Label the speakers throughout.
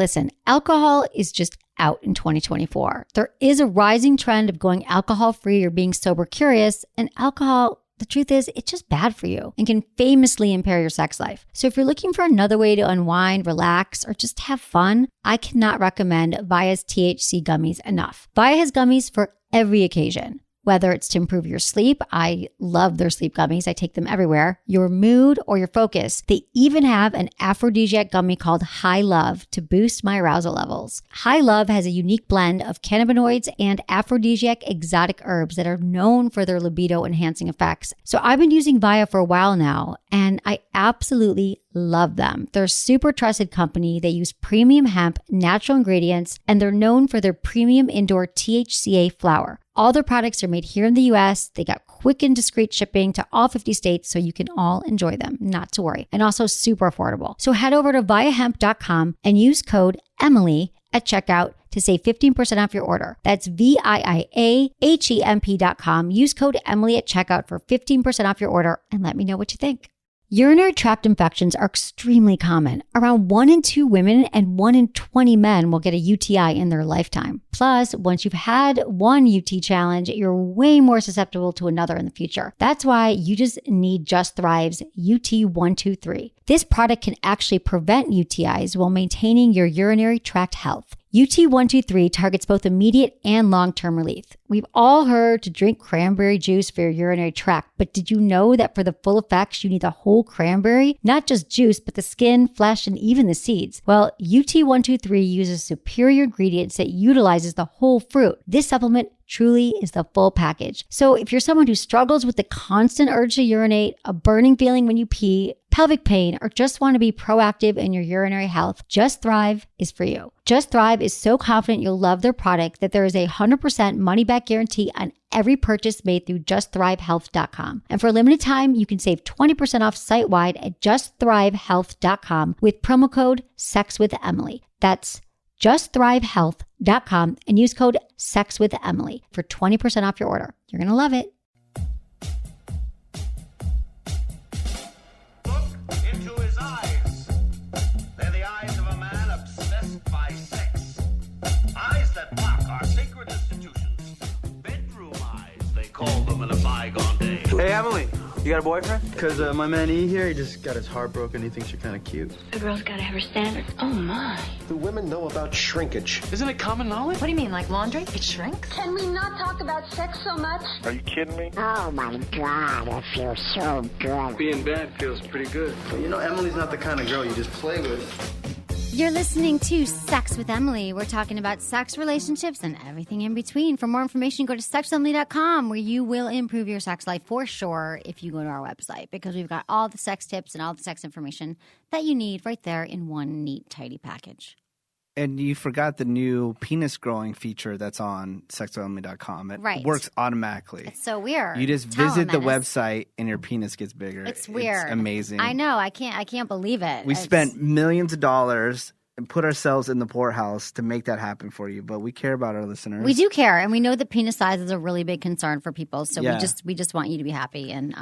Speaker 1: Listen, alcohol is just out in 2024. There is a rising trend of going alcohol-free or being sober curious, and alcohol, the truth is, it's just bad for you and can famously impair your sex life. So if you're looking for another way to unwind, relax, or just have fun, I cannot recommend Via's THC gummies enough. Via has gummies for every occasion. Whether it's to improve your sleep, I love their sleep gummies. I take them everywhere. Your mood or your focus. They even have an aphrodisiac gummy called High Love to boost my arousal levels. High Love has a unique blend of cannabinoids and aphrodisiac exotic herbs that are known for their libido enhancing effects. So I've been using Via for a while now, and I absolutely love them. They're a super trusted company. They use premium hemp, natural ingredients, and they're known for their premium indoor THCA flower. All their products are made here in the US. They got quick and discreet shipping to all 50 states, so you can all enjoy them, not to worry. And also super affordable. So head over to viahemp.com and use code Emily at checkout to save 15% off your order. That's VIIAHEMP.com. Use code Emily at checkout for 15% off your order and let me know what you think. Urinary tract infections are extremely common. Around 1 in 2 women and 1 in 20 men will get a UTI in their lifetime. Plus, once you've had one UT challenge, you're way more susceptible to another in the future. That's why you just need Just Thrive's UT123. This product can actually prevent UTIs while maintaining your urinary tract health. UT123 targets both immediate and long-term relief. We've all heard to drink cranberry juice for your urinary tract, but did you know that for the full effects, you need the whole cranberry? Not just juice, but the skin, flesh, and even the seeds. Well, UT123 uses superior ingredients that utilizes the whole fruit. This supplement truly is the full package. So if you're someone who struggles with the constant urge to urinate, a burning feeling when you pee, pelvic pain, or just want to be proactive in your urinary health, Just Thrive is for you. Just Thrive is so confident you'll love their product that there is a 100% money-back guarantee on every purchase made through justthrivehealth.com. And for a limited time, you can save 20% off site-wide at justthrivehealth.com with promo code SEXWithEmily. That's justthrivehealth.com and use code SEXWithEmily for 20% off your order. You're going to love it.
Speaker 2: Look into his eyes. They're the eyes of a man obsessed by sex. Eyes that mock our sacred institutions. Bedroom eyes, they call them in a bygone day.
Speaker 3: Hey, Emily, you got a boyfriend? Because my man E here, he just got his heart broken. He thinks you're kind of cute.
Speaker 4: A girl's got to have her standards. Oh, my.
Speaker 5: Do women know about shrinkage?
Speaker 3: Isn't it common knowledge?
Speaker 4: What do you mean, like laundry? It shrinks?
Speaker 6: Can we not talk about sex so much?
Speaker 5: Are you kidding me?
Speaker 7: Oh my God, it feels so good.
Speaker 3: Being bad feels pretty good. But you know, Emily's not the kind of girl you just play with.
Speaker 1: You're listening to Sex with Emily. We're talking about sex, relationships, and everything in between. For more information, go to sexwithemily.com, where you will improve your sex life for sure if you go to our website, because we've got all the sex tips and all the sex information that you need right there in one neat, tidy package.
Speaker 8: And you forgot the new penis growing feature that's on sexwithemily.com. It
Speaker 1: Right.
Speaker 8: works automatically.
Speaker 1: It's so weird.
Speaker 8: You just visit the website and your penis gets bigger.
Speaker 1: It's weird.
Speaker 8: It's amazing.
Speaker 1: I know. I can't believe it.
Speaker 8: We spent millions of dollars and put ourselves in the poorhouse to make that happen for you, but we care about our listeners.
Speaker 1: We do care, and we know that penis size is a really big concern for people. So
Speaker 8: Yeah.
Speaker 1: we just want you to be happy, and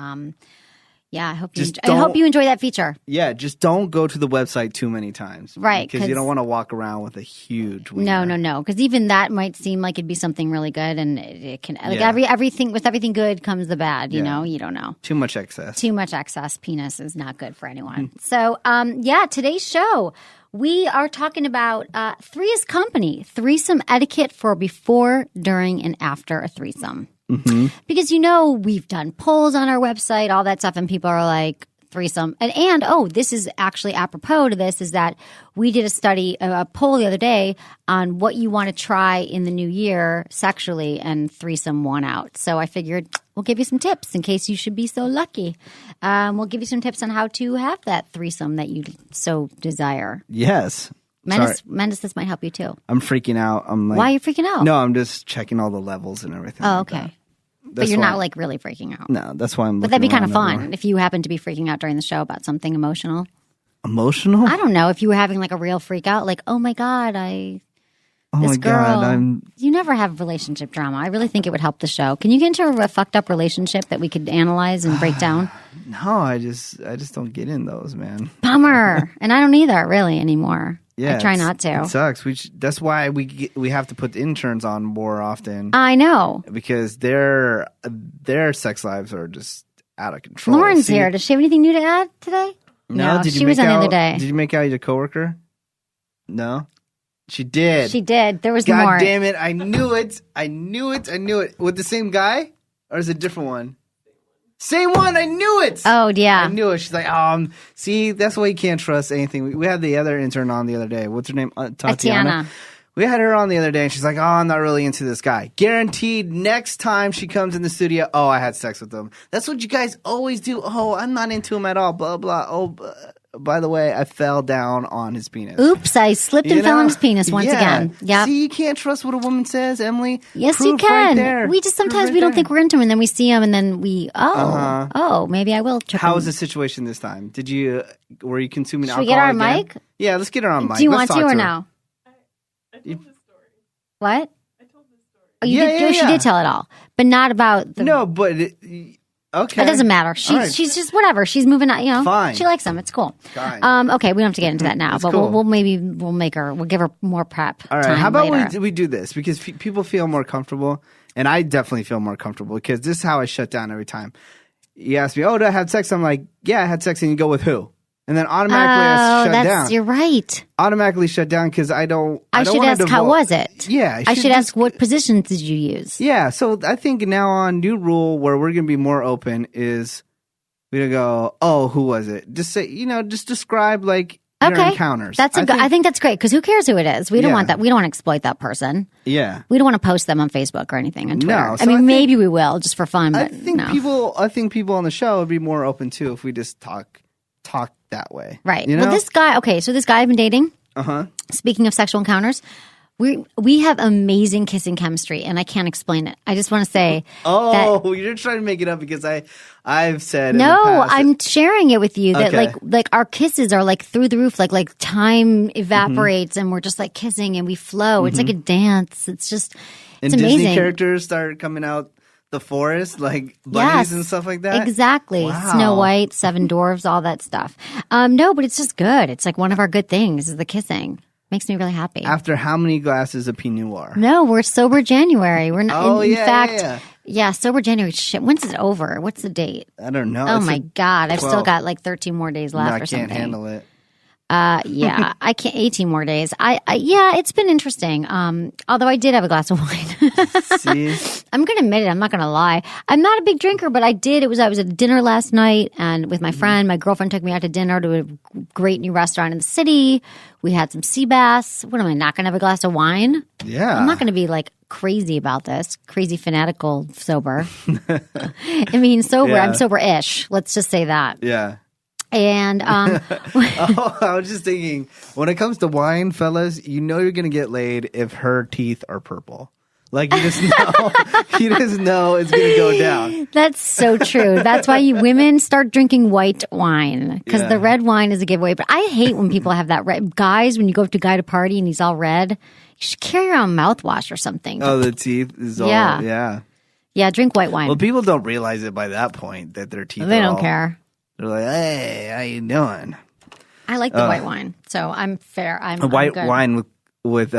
Speaker 1: yeah, I hope
Speaker 8: Just
Speaker 1: you enjoy that feature.
Speaker 8: Yeah, just don't go to the website too many times.
Speaker 1: Right,
Speaker 8: Because you don't want to walk around with a huge wiener.
Speaker 1: No. Because even that might seem like it'd be something really good, and it can like
Speaker 8: Yeah.
Speaker 1: everything with everything good comes the bad. You know, you don't know.
Speaker 8: Too much excess.
Speaker 1: Too much excess penis is not good for anyone. So, today's show, we are talking about Three's Company, threesome etiquette for before, during, and after a threesome.
Speaker 8: Mm-hmm.
Speaker 1: Because, we've done polls on our website, all that stuff, and people are like, threesome. And this is actually apropos to this, is that we did a poll the other day on what you want to try in the new year sexually, and threesome won out. So I figured we'll give you some tips in case you should be so lucky. We'll give you some tips on how to have that threesome that you so desire.
Speaker 8: Yes.
Speaker 1: Mendes, this might help you too.
Speaker 8: I'm freaking out. I'm like,
Speaker 1: why are you freaking out?
Speaker 8: No, I'm just checking all the levels and everything.
Speaker 1: Oh,
Speaker 8: like
Speaker 1: okay.
Speaker 8: that.
Speaker 1: But you're
Speaker 8: why-
Speaker 1: not like really freaking out.
Speaker 8: No, that's why I'm looking
Speaker 1: But that'd be kind of
Speaker 8: around
Speaker 1: fun
Speaker 8: everywhere.
Speaker 1: if you happen to be freaking out during the show about something emotional.
Speaker 8: Emotional?
Speaker 1: I don't know, if you were having like a real freak out, like, oh my God,
Speaker 8: Oh
Speaker 1: this
Speaker 8: my
Speaker 1: girl.
Speaker 8: God,
Speaker 1: You never have relationship drama. I really think it would help the show. Can you get into a fucked up relationship that we could analyze and break down?
Speaker 8: No, I just don't get in those, man.
Speaker 1: Bummer. And I don't either, really, anymore.
Speaker 8: Yeah,
Speaker 1: I try not to.
Speaker 8: It sucks. That's why we have to put the interns on more often.
Speaker 1: I know.
Speaker 8: Because their sex lives are just out of control.
Speaker 1: Lauren's here. Does she have anything new to add today?
Speaker 8: No.
Speaker 1: She was on the other day.
Speaker 8: Did you make out your coworker? No. She did.
Speaker 1: She did. There was
Speaker 8: God
Speaker 1: more.
Speaker 8: God damn it. I knew it. I knew it. With the same guy? Or is it a different one? Same one. I knew it.
Speaker 1: Oh, yeah.
Speaker 8: I knew it. She's like, see, that's why you can't trust anything. We had the other intern on the other day. What's her name? Tatiana. We had her on the other day, and she's like, I'm not really into this guy. Guaranteed, next time she comes in the studio, I had sex with him. That's what you guys always do. I'm not into him at all, blah, blah. By the way, I fell down on his penis.
Speaker 1: Oops, I slipped and fell on his penis once again. Yeah.
Speaker 8: See, you can't trust what a woman says, Emily.
Speaker 1: Yes,
Speaker 8: Proof
Speaker 1: you can.
Speaker 8: Right
Speaker 1: we just sometimes we don't think we're into him, and then we see him, and then we maybe I will.
Speaker 8: How was the situation this time? Were you consuming
Speaker 1: Should
Speaker 8: alcohol?
Speaker 1: we get her on
Speaker 8: again?
Speaker 1: mic?
Speaker 8: Yeah, let's get her on mic.
Speaker 1: Do you
Speaker 8: Let's
Speaker 1: want to
Speaker 8: talk
Speaker 1: or
Speaker 8: her.
Speaker 1: no?
Speaker 9: I told the story.
Speaker 1: What?
Speaker 9: I told the story.
Speaker 1: Oh, you did. She did tell it all, but not about the.
Speaker 8: No, but okay.
Speaker 1: It doesn't matter. She's just whatever. She's moving on.
Speaker 8: Fine.
Speaker 1: She likes him. It's cool.
Speaker 8: Fine.
Speaker 1: Okay, we don't have to get into that now,
Speaker 8: That's
Speaker 1: but
Speaker 8: cool.
Speaker 1: we'll give her more prep.
Speaker 8: All right.
Speaker 1: Time
Speaker 8: How about
Speaker 1: later.
Speaker 8: we do this because people feel more comfortable, and I definitely feel more comfortable because this is how I shut down every time. You ask me, did I have sex? I'm like, yeah, I had sex, and you go with who? And then automatically I shut down.
Speaker 1: You're right.
Speaker 8: Automatically shut down because I don't.
Speaker 1: I should ask, how was it?
Speaker 8: Yeah.
Speaker 1: I should ask, what positions did you use?
Speaker 8: Yeah. So I think now on new rule where we're going to be more open is we're going to go, who was it? Just say, just describe like your encounters.
Speaker 1: I think that's great because who cares who it is? We don't want that. We don't want to exploit that person.
Speaker 8: Yeah.
Speaker 1: We don't want to post them on Facebook or anything on Twitter.
Speaker 8: No, so
Speaker 1: I mean, maybe we will just for fun, but
Speaker 8: I think people on the show would be more open too if we just talk that way.
Speaker 1: Right.
Speaker 8: You know?
Speaker 1: Well, this guy I've been dating. Speaking of sexual encounters, we have amazing kissing chemistry, and I can't explain it. I just want to say
Speaker 8: you're trying to make it up because I've said
Speaker 1: no.
Speaker 8: in the past
Speaker 1: I'm sharing it with you that like our kisses are like through the roof, like time evaporates, and we're just like kissing and we flow. It's like a dance. It's just it's amazing.
Speaker 8: Disney characters start coming out the forest, like bunnies and stuff like that?
Speaker 1: Exactly.
Speaker 8: Wow.
Speaker 1: Snow White, Seven Dwarfs, all that stuff. No, but it's just good. It's like one of our good things is the kissing. Makes me really happy.
Speaker 8: After how many glasses of Pinot Noir?
Speaker 1: No, we're sober January. We're not. In fact,
Speaker 8: yeah.
Speaker 1: Sober January. Shit, when's it over? What's the date?
Speaker 8: I don't know.
Speaker 1: Oh
Speaker 8: It's
Speaker 1: my God, I've
Speaker 8: 12.
Speaker 1: still got like 13 more days left or something.
Speaker 8: I can't handle it.
Speaker 1: Yeah, I can't. 18 more days. Yeah, it's been interesting. Although I did have a glass of wine.
Speaker 8: See?
Speaker 1: I'm going to admit it. I'm not going to lie. I'm not a big drinker, but I did. I was at a dinner last night and with my friend. My girlfriend took me out to dinner to a great new restaurant in the city. We had some sea bass. What am I not going to have a glass of wine?
Speaker 8: Yeah.
Speaker 1: I'm not going to be like crazy about this. Crazy fanatical sober. I mean, sober.
Speaker 8: Yeah.
Speaker 1: I'm sober-ish. Let's just say that.
Speaker 8: Yeah.
Speaker 1: And
Speaker 8: I was just thinking, when it comes to wine, fellas, you know you're gonna get laid if her teeth are purple. Like you just know, it's gonna go down.
Speaker 1: That's so true. That's why women start drinking white wine because the red wine is a giveaway. But I hate when people have that red. Guys, when you go up to a guy to party and he's all red, you should carry around mouthwash or something.
Speaker 8: Oh, the teeth is all yeah.
Speaker 1: Yeah, drink white wine.
Speaker 8: Well, people don't realize it by that point that their teeth.
Speaker 1: They
Speaker 8: are
Speaker 1: don't
Speaker 8: all,
Speaker 1: care.
Speaker 8: They're like, "Hey, how you doing?"
Speaker 1: I like the white wine, so I'm fair. I'm
Speaker 8: white
Speaker 1: good.
Speaker 8: wine with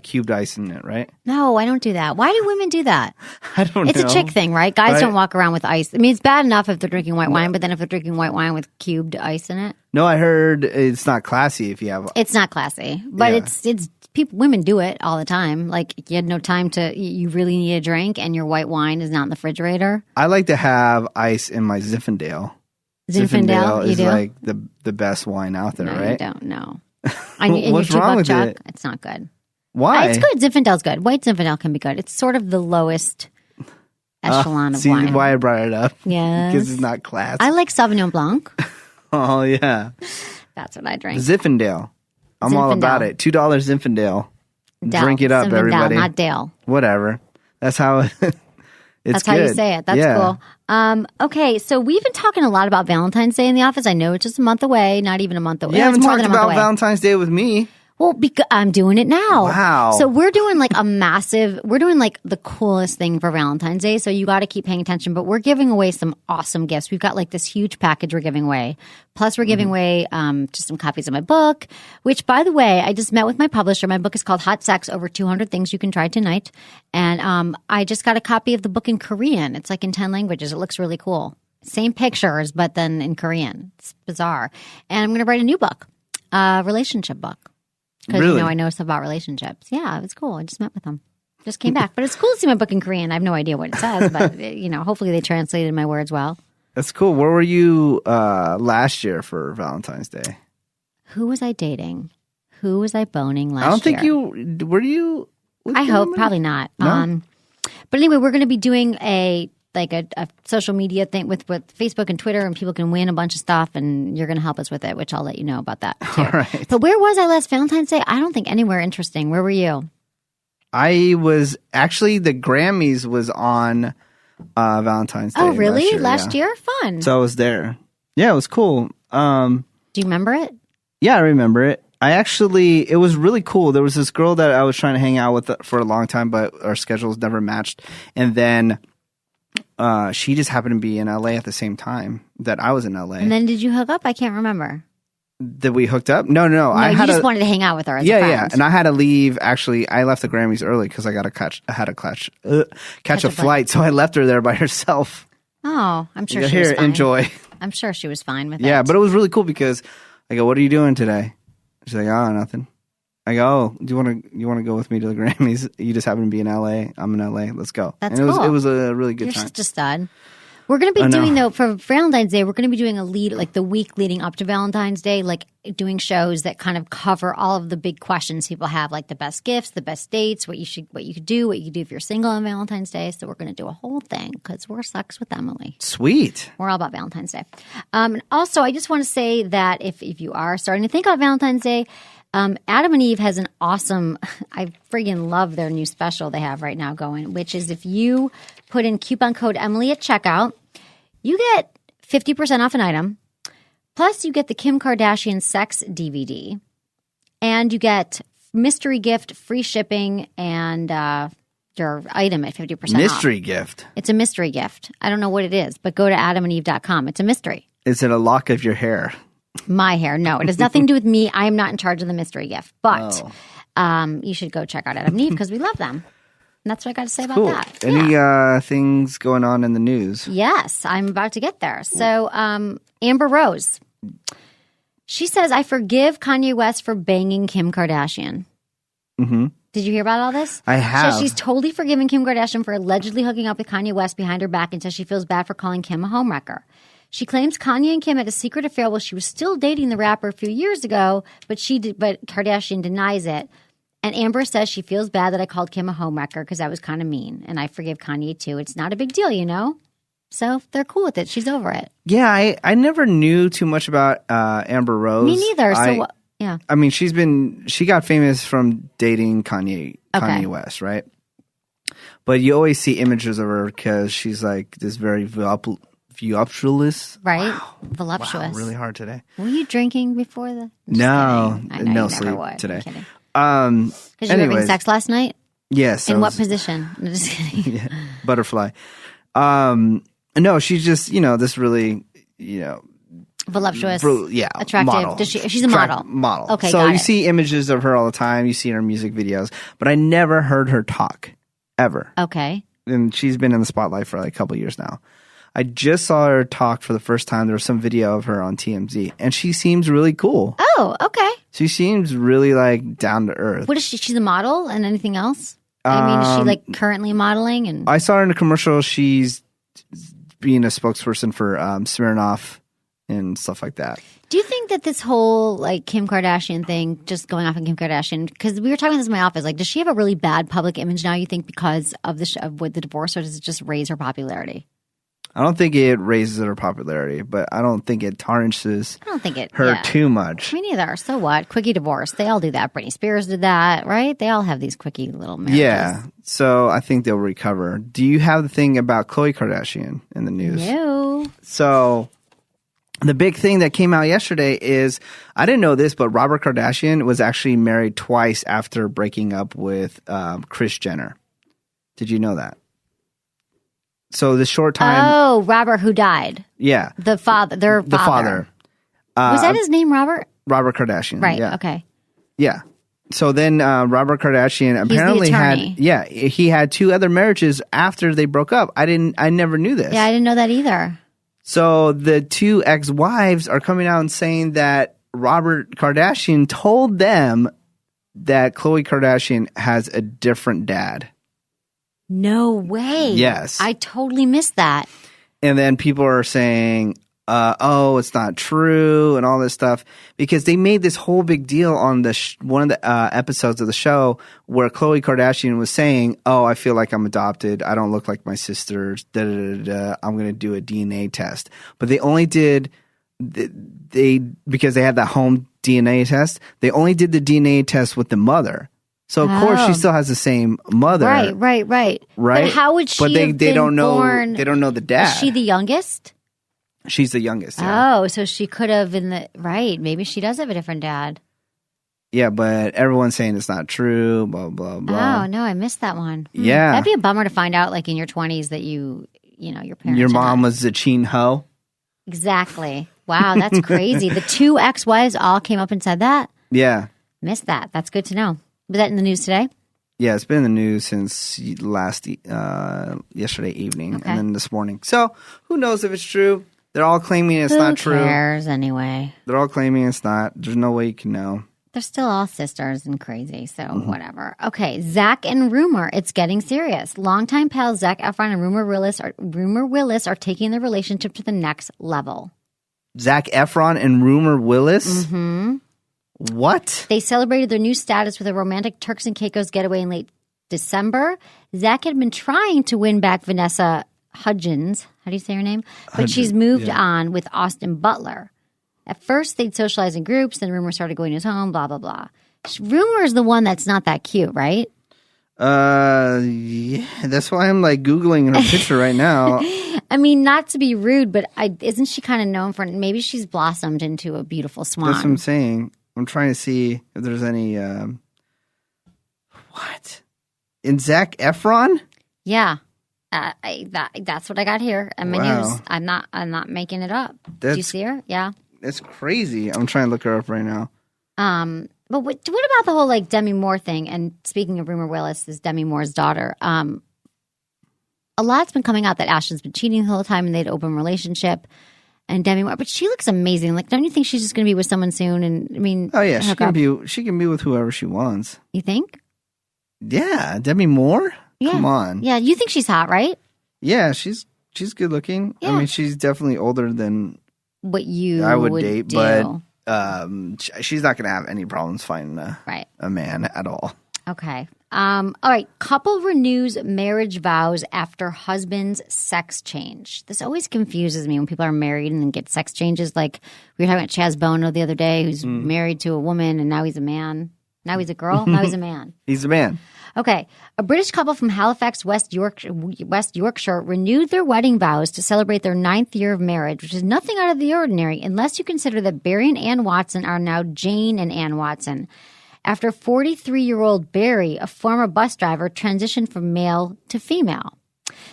Speaker 8: cubed ice in it, right?
Speaker 1: No, I don't do that. Why do women do that?
Speaker 8: I don't know.
Speaker 1: It's a chick thing, right? Guys
Speaker 8: Right.
Speaker 1: don't walk around with ice. I mean, it's bad enough if they're drinking white wine, but then if they're drinking white wine with cubed ice in it,
Speaker 8: No, I heard it's not classy if you have.
Speaker 1: it's not classy. But
Speaker 8: Yeah.
Speaker 1: it's people. Women do it all the time. Like you had no time you really need a drink, and your white wine is not in the refrigerator.
Speaker 8: I like to have ice in my Zinfandel.
Speaker 1: Zinfandel, you
Speaker 8: is
Speaker 1: do?
Speaker 8: like the best wine out there,
Speaker 1: No,
Speaker 8: right?
Speaker 1: you don't know. And
Speaker 8: What's
Speaker 1: your
Speaker 8: wrong
Speaker 1: $2
Speaker 8: with
Speaker 1: chuck,
Speaker 8: it?
Speaker 1: it's not good.
Speaker 8: Why?
Speaker 1: It's good. Zinfandel's good. White Zinfandel can be good. It's sort of the lowest echelon of
Speaker 8: See
Speaker 1: wine.
Speaker 8: why I brought it up?
Speaker 1: Yes.
Speaker 8: Because it's not classy.
Speaker 1: I like Sauvignon Blanc.
Speaker 8: Oh yeah,
Speaker 1: That's what I drink.
Speaker 8: Zinfandel. I'm all
Speaker 1: Zinfandel.
Speaker 8: about it. $2 Zinfandel.
Speaker 1: Dale.
Speaker 8: Drink it up,
Speaker 1: Zinfandel,
Speaker 8: everybody.
Speaker 1: not Dale.
Speaker 8: Whatever. That's how it's
Speaker 1: That's how you
Speaker 8: good.
Speaker 1: say it. That's
Speaker 8: Yeah.
Speaker 1: cool. Okay, so we've been talking a lot about Valentine's Day in the office. I know it's just a month away, not even a month away.
Speaker 8: You
Speaker 1: It's
Speaker 8: haven't
Speaker 1: more
Speaker 8: talked
Speaker 1: than a month
Speaker 8: about
Speaker 1: away.
Speaker 8: Valentine's Day with me.
Speaker 1: Well, I'm doing it now.
Speaker 8: Wow.
Speaker 1: So we're doing like the coolest thing for Valentine's Day. So you got to keep paying attention. But we're giving away some awesome gifts. We've got like this huge package we're giving away. Plus, we're giving away just some copies of my book, which, by the way, I just met with my publisher. My book is called Hot Sex: Over 200 Things You Can Try Tonight. And I just got a copy of the book in Korean. It's like in 10 languages. It looks really cool. Same pictures, but then in Korean. It's bizarre. And I'm going to write a new book, a relationship book. Because,
Speaker 8: Really?
Speaker 1: I know stuff about relationships. Yeah, it was cool. I just met with them. Just came back. But it's cool to see my book in Korean. I have no idea what it says, but, hopefully they translated my words well.
Speaker 8: That's cool. Where were you last year for Valentine's Day?
Speaker 1: Who was I dating? Who was I boning last year?
Speaker 8: I don't think you... Were you...
Speaker 1: I hope. Probably not.
Speaker 8: No?
Speaker 1: But anyway, we're going to be doing a social media thing with Facebook and Twitter, and people can win a bunch of stuff, and you're going to help us with it, which I'll let you know about that too.
Speaker 8: All right.
Speaker 1: But where was I last Valentine's Day? I don't think anywhere interesting. Where were you?
Speaker 8: I was... Actually, the Grammys was on Valentine's Day.
Speaker 1: Oh, really?
Speaker 8: Last year?
Speaker 1: Fun.
Speaker 8: So I was there. Yeah, it was cool.
Speaker 1: Do you remember it?
Speaker 8: Yeah, I remember it. It was really cool. There was this girl that I was trying to hang out with for a long time, but our schedules never matched. And then she just happened to be in LA at the same time that I was in LA.
Speaker 1: And then did you hook up? I can't remember.
Speaker 8: Did we hooked up? No.
Speaker 1: No, you just wanted to hang out with her as a friend.
Speaker 8: Yeah. And I had to leave. Actually, I left the Grammys early because I had to catch a flight. So I left her there by herself.
Speaker 1: Oh, I'm sure she was fine.
Speaker 8: Enjoy.
Speaker 1: I'm sure she was fine with it.
Speaker 8: Yeah, but it was really cool because I go, "What are you doing today?" She's like, "Oh, nothing." I go, "Oh, do you want to go with me to the Grammys? You just happen to be in LA. I'm in LA. Let's go."
Speaker 1: That's
Speaker 8: and
Speaker 1: cool.
Speaker 8: It was a really good
Speaker 1: You're
Speaker 8: time.
Speaker 1: such a stud. We're going to be doing, though, for Valentine's Day, we're going to be doing the week leading up to Valentine's Day, like doing shows that kind of cover all of the big questions people have, like the best gifts, the best dates, what you could do if you're single on Valentine's Day. So we're going to do a whole thing because we're Sex with Emily.
Speaker 8: Sweet.
Speaker 1: We're all about Valentine's Day. And also, I just want to say that if you are starting to think about Valentine's Day, Adam and Eve has an awesome, I friggin' love their new special they have right now going, which is if you put in coupon code Emily at checkout, you get 50% off an item, plus you get the Kim Kardashian Sex DVD, and you get mystery gift, free shipping, and your item at 50% off.
Speaker 8: Mystery gift?
Speaker 1: It's a mystery gift. I don't know what it is, but go to adamandeve.com. It's a mystery.
Speaker 8: Is it a lock of your hair?
Speaker 1: My hair. No, it has nothing to do with me. I am not in charge of the mystery gift. But you should go check out Adam and Eve because we love them. And that's what I got to say about that.
Speaker 8: Any things going on in the news?
Speaker 1: Yes, I'm about to get there. So Amber Rose, she says, I forgive Kanye West for banging Kim Kardashian.
Speaker 8: Mm-hmm.
Speaker 1: Did you hear about all this?
Speaker 8: I have.
Speaker 1: So she's totally forgiven Kim Kardashian for allegedly hooking up with Kanye West behind her back and says she feels bad for calling Kim a homewrecker. She claims Kanye and Kim had a secret affair while she was still dating the rapper a few years ago, but Kardashian denies it. And Amber says she feels bad that I called Kim a homewrecker because I was kind of mean. And I forgive Kanye too. It's not a big deal, So they're cool with it. She's over it.
Speaker 8: Yeah, I never knew too much about Amber Rose.
Speaker 1: Me neither. Yeah.
Speaker 8: I mean, she got famous from dating Kanye West, right? But you always see images of her because she's like this very voluptuous.
Speaker 1: Right?
Speaker 8: Wow.
Speaker 1: Voluptuous.
Speaker 8: Wow, really hard today.
Speaker 1: Were you drinking before the?
Speaker 8: No, no
Speaker 1: you
Speaker 8: sleep
Speaker 1: would.
Speaker 8: today.
Speaker 1: Because you were having sex last night?
Speaker 8: Yes.
Speaker 1: In what position? No, just kidding.
Speaker 8: Yeah, butterfly. No, she's just, this really,
Speaker 1: voluptuous. Attractive.
Speaker 8: Model.
Speaker 1: She's a model.
Speaker 8: Model.
Speaker 1: Okay,
Speaker 8: so
Speaker 1: got
Speaker 8: you
Speaker 1: it.
Speaker 8: see images of her all the time. You see her music videos. But I never heard her talk. Ever.
Speaker 1: Okay.
Speaker 8: And she's been in the spotlight for like a couple of years now. I just saw her talk for the first time. There was some video of her on TMZ. And she seems really cool.
Speaker 1: Oh, okay.
Speaker 8: She seems really like down to earth.
Speaker 1: What is she? She's a model and anything else? I mean, is she like currently modeling? And
Speaker 8: I saw her in a commercial. She's being a spokesperson for Smirnoff and stuff like that.
Speaker 1: Do you think that this whole like Kim Kardashian thing, just going off on Kim Kardashian, because we were talking about this in my office, like does she have a really bad public image now, you think, because of with the divorce, or does it just raise her popularity?
Speaker 8: I don't think it raises her popularity, but I don't think it tarnishes her too much.
Speaker 1: Me neither. So what? Quickie divorce. They all do that. Britney Spears did that, right? They all have these quickie little marriages.
Speaker 8: Yeah. So I think they'll recover. Do you have the thing about Khloe Kardashian in the news?
Speaker 1: No.
Speaker 8: So the big thing that came out yesterday is, I didn't know this, but Robert Kardashian was actually married twice after breaking up with Kris Jenner. Did you know that? So the short time.
Speaker 1: Oh, Robert, who died?
Speaker 8: Yeah.
Speaker 1: The father. Their father.
Speaker 8: The father.
Speaker 1: Was that his name, Robert?
Speaker 8: Robert Kardashian.
Speaker 1: Right.
Speaker 8: Yeah.
Speaker 1: Okay.
Speaker 8: Yeah. So then Robert Kardashian apparently he had 2 other marriages after they broke up. I never knew this.
Speaker 1: Yeah, I didn't know that either.
Speaker 8: So the 2 ex-wives are coming out and saying that Robert Kardashian told them that Khloe Kardashian has a different dad.
Speaker 1: No way.
Speaker 8: Yes.
Speaker 1: I totally missed that.
Speaker 8: And then people are saying, it's not true and all this stuff, because they made this whole big deal on one of the episodes of the show where Khloe Kardashian was saying, I feel like I'm adopted. I don't look like my sisters. I'm going to do a DNA test. But they only did because they had that home DNA test. They only did the DNA test with the mother. So of course she still has the same mother.
Speaker 1: Right.
Speaker 8: Right.
Speaker 1: But how would she have been
Speaker 8: don't know.
Speaker 1: born?
Speaker 8: They don't know the dad.
Speaker 1: Is she the youngest?
Speaker 8: She's the youngest. Yeah.
Speaker 1: Oh, so she could have right. Maybe she does have a different dad.
Speaker 8: Yeah, but everyone's saying it's not true, blah, blah, blah.
Speaker 1: Oh, no, I missed that one.
Speaker 8: Yeah.
Speaker 1: That'd be a bummer to find out, like, in your 20s that your parents.
Speaker 8: Your mom was a Cheen Ho.
Speaker 1: Exactly. Wow, that's crazy. The 2 ex-wives all came up and said that?
Speaker 8: Yeah.
Speaker 1: Missed that. That's good to know. Was that in the news today?
Speaker 8: Yeah, it's been in the news since yesterday evening and then this morning. So, who knows if it's true? They're all claiming it's not true.
Speaker 1: Who cares anyway?
Speaker 8: They're all claiming it's not. There's no way you can know.
Speaker 1: They're still all sisters and crazy, so whatever. Okay, Zach and Rumor, it's getting serious. Longtime pals Zac Efron and Rumor Willis are taking their relationship to the next level.
Speaker 8: Zac Efron and Rumor Willis?
Speaker 1: Mm-hmm.
Speaker 8: What?
Speaker 1: They celebrated their new status with a romantic Turks and Caicos getaway in late December. Zach had been trying to win back Vanessa Hudgens. How do you say her name? But she's moved on with Austin Butler. At first, they'd socialize in groups. Then Rumor started going to his home, blah, blah, blah. Rumor is the one that's not that cute, right?
Speaker 8: Yeah. That's why I'm like Googling her picture right now.
Speaker 1: I mean, not to be rude, but isn't she kind of known for, maybe she's blossomed into a beautiful swan.
Speaker 8: That's what I'm saying. I'm trying to see if there's any, what? In Zac Efron?
Speaker 1: Yeah. That's what I got here in my news. I'm not making it up. Did you see her? Yeah.
Speaker 8: That's crazy. I'm trying to look her up right now.
Speaker 1: But what about the whole like Demi Moore thing? And speaking of Rumor Willis, is Demi Moore's daughter. A lot's been coming out that Ashton's been cheating the whole time and they had an open relationship. And Demi Moore, but she looks amazing. Like, don't you think she's just going to be with someone soon? And I mean,
Speaker 8: oh yeah, she can be with whoever she wants.
Speaker 1: You think?
Speaker 8: Yeah, Demi Moore.
Speaker 1: Yeah.
Speaker 8: Come on.
Speaker 1: Yeah, you think she's hot, right?
Speaker 8: Yeah, she's good looking. Yeah. I mean, she's definitely older than
Speaker 1: what I
Speaker 8: would date, but she's not going to have any problems finding a man at all.
Speaker 1: Okay. All right. Couple renews marriage vows after husband's sex change. This always confuses me when people are married and then get sex changes. Like we were talking about Chaz Bono the other day, who's married to a woman and now he's a man. Now he's a girl. Now he's a man.
Speaker 8: He's a man.
Speaker 1: Okay. A British couple from Halifax, West Yorkshire renewed their wedding vows to celebrate their 9th year of marriage, which is nothing out of the ordinary unless you consider that Barry and Ann Watson are now Jane and Ann Watson. After 43-year-old Barry, a former bus driver, transitioned from male to female.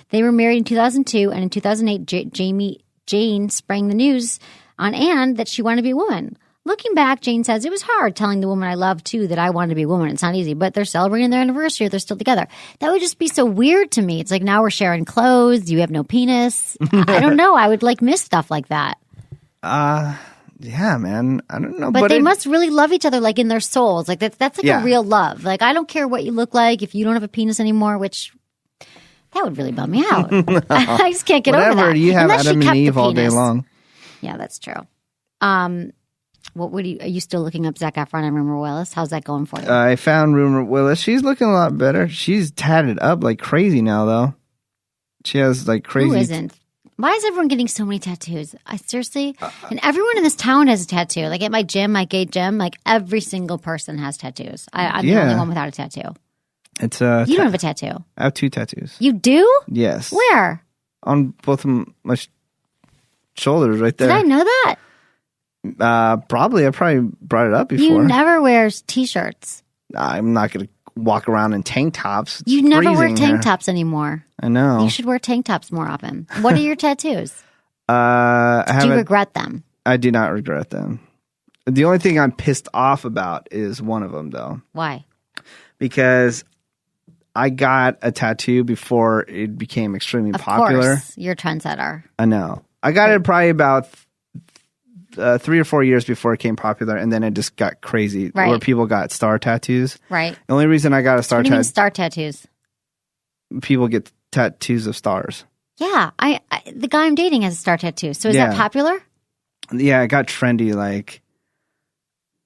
Speaker 1: They were married in 2002, and in 2008, Jane sprang the news on Ann that she wanted to be a woman. Looking back, Jane says, it was hard telling the woman I love, too, that I wanted to be a woman. It's not easy, but they're celebrating their anniversary. They're still together. That would just be so weird to me. It's like now we're sharing clothes. You have no penis. I don't know. I would miss stuff like that.
Speaker 8: Yeah, man. I don't know.
Speaker 1: But they must really love each other, in their souls. That's a real love. I don't care what you look like if you don't have a penis anymore, which that would really bum me out. I just can't get over that.
Speaker 8: You have Adam and Eve all day long.
Speaker 1: Yeah, that's true. Are you still looking up Zac Efron and Rumor Willis? How's that going for you?
Speaker 8: I found Rumor Willis. She's looking a lot better. She's tatted up like crazy now, though. She has crazy.
Speaker 1: Who isn't? Why is everyone getting so many tattoos? I seriously, and everyone in this town has a tattoo. At my gym, my gay gym, every single person has tattoos. I'm the only one without a tattoo.
Speaker 8: It's
Speaker 1: you don't have a tattoo.
Speaker 8: I have 2 tattoos.
Speaker 1: You do?
Speaker 8: Yes.
Speaker 1: Where?
Speaker 8: On both of my shoulders right there.
Speaker 1: Did I know that?
Speaker 8: Probably. I probably brought it up before.
Speaker 1: You never wear T-shirts.
Speaker 8: I'm not going to walk around in tank tops. It's
Speaker 1: You never wear
Speaker 8: freezing
Speaker 1: tank
Speaker 8: here.
Speaker 1: tops anymore.
Speaker 8: I know.
Speaker 1: You should wear tank tops more often. What are your tattoos?
Speaker 8: Do
Speaker 1: Do you regret them?
Speaker 8: I do not regret them. The only thing I'm pissed off about is one of them, though.
Speaker 1: Why?
Speaker 8: Because I got a tattoo before it became extremely popular.
Speaker 1: Of course, you're a trendsetter.
Speaker 8: I know. I got it probably about 3 or 4 years before it became popular, and then it just got crazy
Speaker 1: Right.
Speaker 8: where people got star tattoos.
Speaker 1: Right.
Speaker 8: The only reason I got a star
Speaker 1: What do you mean
Speaker 8: tattoo,
Speaker 1: star tattoos?
Speaker 8: people get tattoos of stars.
Speaker 1: Yeah, I the guy I'm dating has a star tattoo. So is
Speaker 8: Yeah.
Speaker 1: that popular?
Speaker 8: Yeah, it got trendy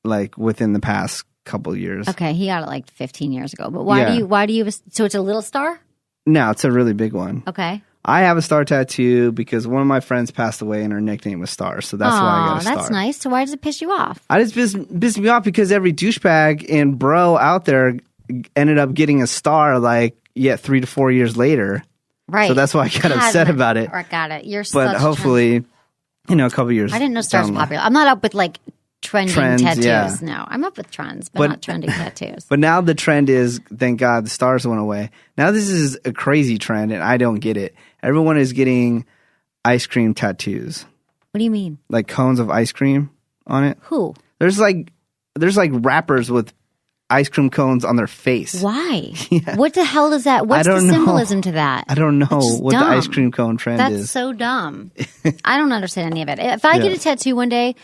Speaker 8: like within the past couple of years.
Speaker 1: Okay, he got it like 15 years ago. But why
Speaker 8: Yeah.
Speaker 1: do you so it's a little star?
Speaker 8: No, it's a really big one.
Speaker 1: Okay.
Speaker 8: I have a star tattoo because one of my friends passed away and her nickname was Star, so that's why I got a star.
Speaker 1: That's nice. So why does it piss you off?
Speaker 8: I just pissed me off because every douchebag and bro out there ended up getting a star 3 to 4 years later.
Speaker 1: Right.
Speaker 8: So that's why I got upset about it.
Speaker 1: I got it. You're
Speaker 8: But
Speaker 1: such a
Speaker 8: hopefully, a couple years.
Speaker 1: I didn't know stars
Speaker 8: down
Speaker 1: were
Speaker 8: the-
Speaker 1: popular. I'm not up with like trending
Speaker 8: Trends,
Speaker 1: tattoos.
Speaker 8: yeah.
Speaker 1: No, I'm up with trends, but
Speaker 8: But-
Speaker 1: not trending tattoos.
Speaker 8: But now the trend is, thank God, the stars went away. Now this is a crazy trend, and I don't get it. Everyone is getting ice cream tattoos,
Speaker 1: What do you mean?
Speaker 8: like cones of ice cream on it.
Speaker 1: Who?
Speaker 8: There's like rappers with ice cream cones on their face.
Speaker 1: Why? What the hell is that? What's the
Speaker 8: don't know.
Speaker 1: symbolism to that?
Speaker 8: I don't know
Speaker 1: just
Speaker 8: what the
Speaker 1: dumb.
Speaker 8: ice cream cone trend
Speaker 1: That's
Speaker 8: is.
Speaker 1: so dumb. I don't understand any of it. If I get a tattoo one day,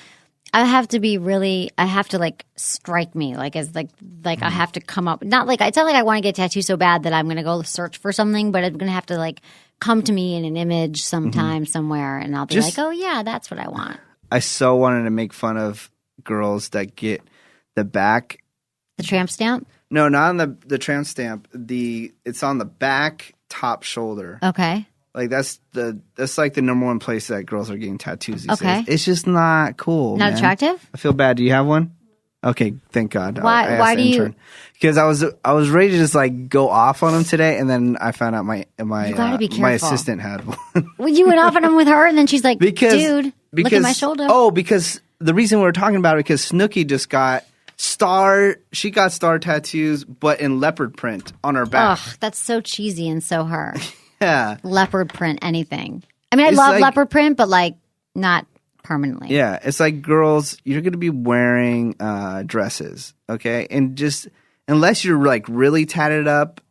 Speaker 1: I have to like strike me like as like I have to come up. It's not like I want to get a tattoo so bad that I'm going to go search for something, but it's going to have to like come to me in an image sometime somewhere, and I'll be
Speaker 8: Just-
Speaker 1: like, oh yeah, that's what I want.
Speaker 8: I so wanted to make fun of girls that get the back.
Speaker 1: The tramp stamp.
Speaker 8: No, not on the tramp stamp. It's on the back top shoulder.
Speaker 1: Okay.
Speaker 8: Like that's like the number one place that girls are getting tattoos these
Speaker 1: Okay.
Speaker 8: days. It's just not cool.
Speaker 1: Not
Speaker 8: man.
Speaker 1: attractive?
Speaker 8: I feel bad. Do you have one? Okay, thank God.
Speaker 1: Why-
Speaker 8: I asked
Speaker 1: why
Speaker 8: the
Speaker 1: do you-
Speaker 8: intern. Because I was ready to just like go off on him today, and then I found out my
Speaker 1: gotta be
Speaker 8: my
Speaker 1: careful.
Speaker 8: assistant had one.
Speaker 1: Well, you went off on him with her, and then she's like,
Speaker 8: because
Speaker 1: dude, look at my shoulder.
Speaker 8: Oh, because the reason we were talking about it because Snooki just got she got star tattoos, but in leopard print on her back.
Speaker 1: Ugh, that's so cheesy and so her.
Speaker 8: Yeah.
Speaker 1: Leopard print, anything. I mean, I
Speaker 8: It's
Speaker 1: love
Speaker 8: like-
Speaker 1: leopard print, but like not permanently.
Speaker 8: Yeah, it's like girls, you're going to be wearing dresses, okay? And just unless you're like really tatted up,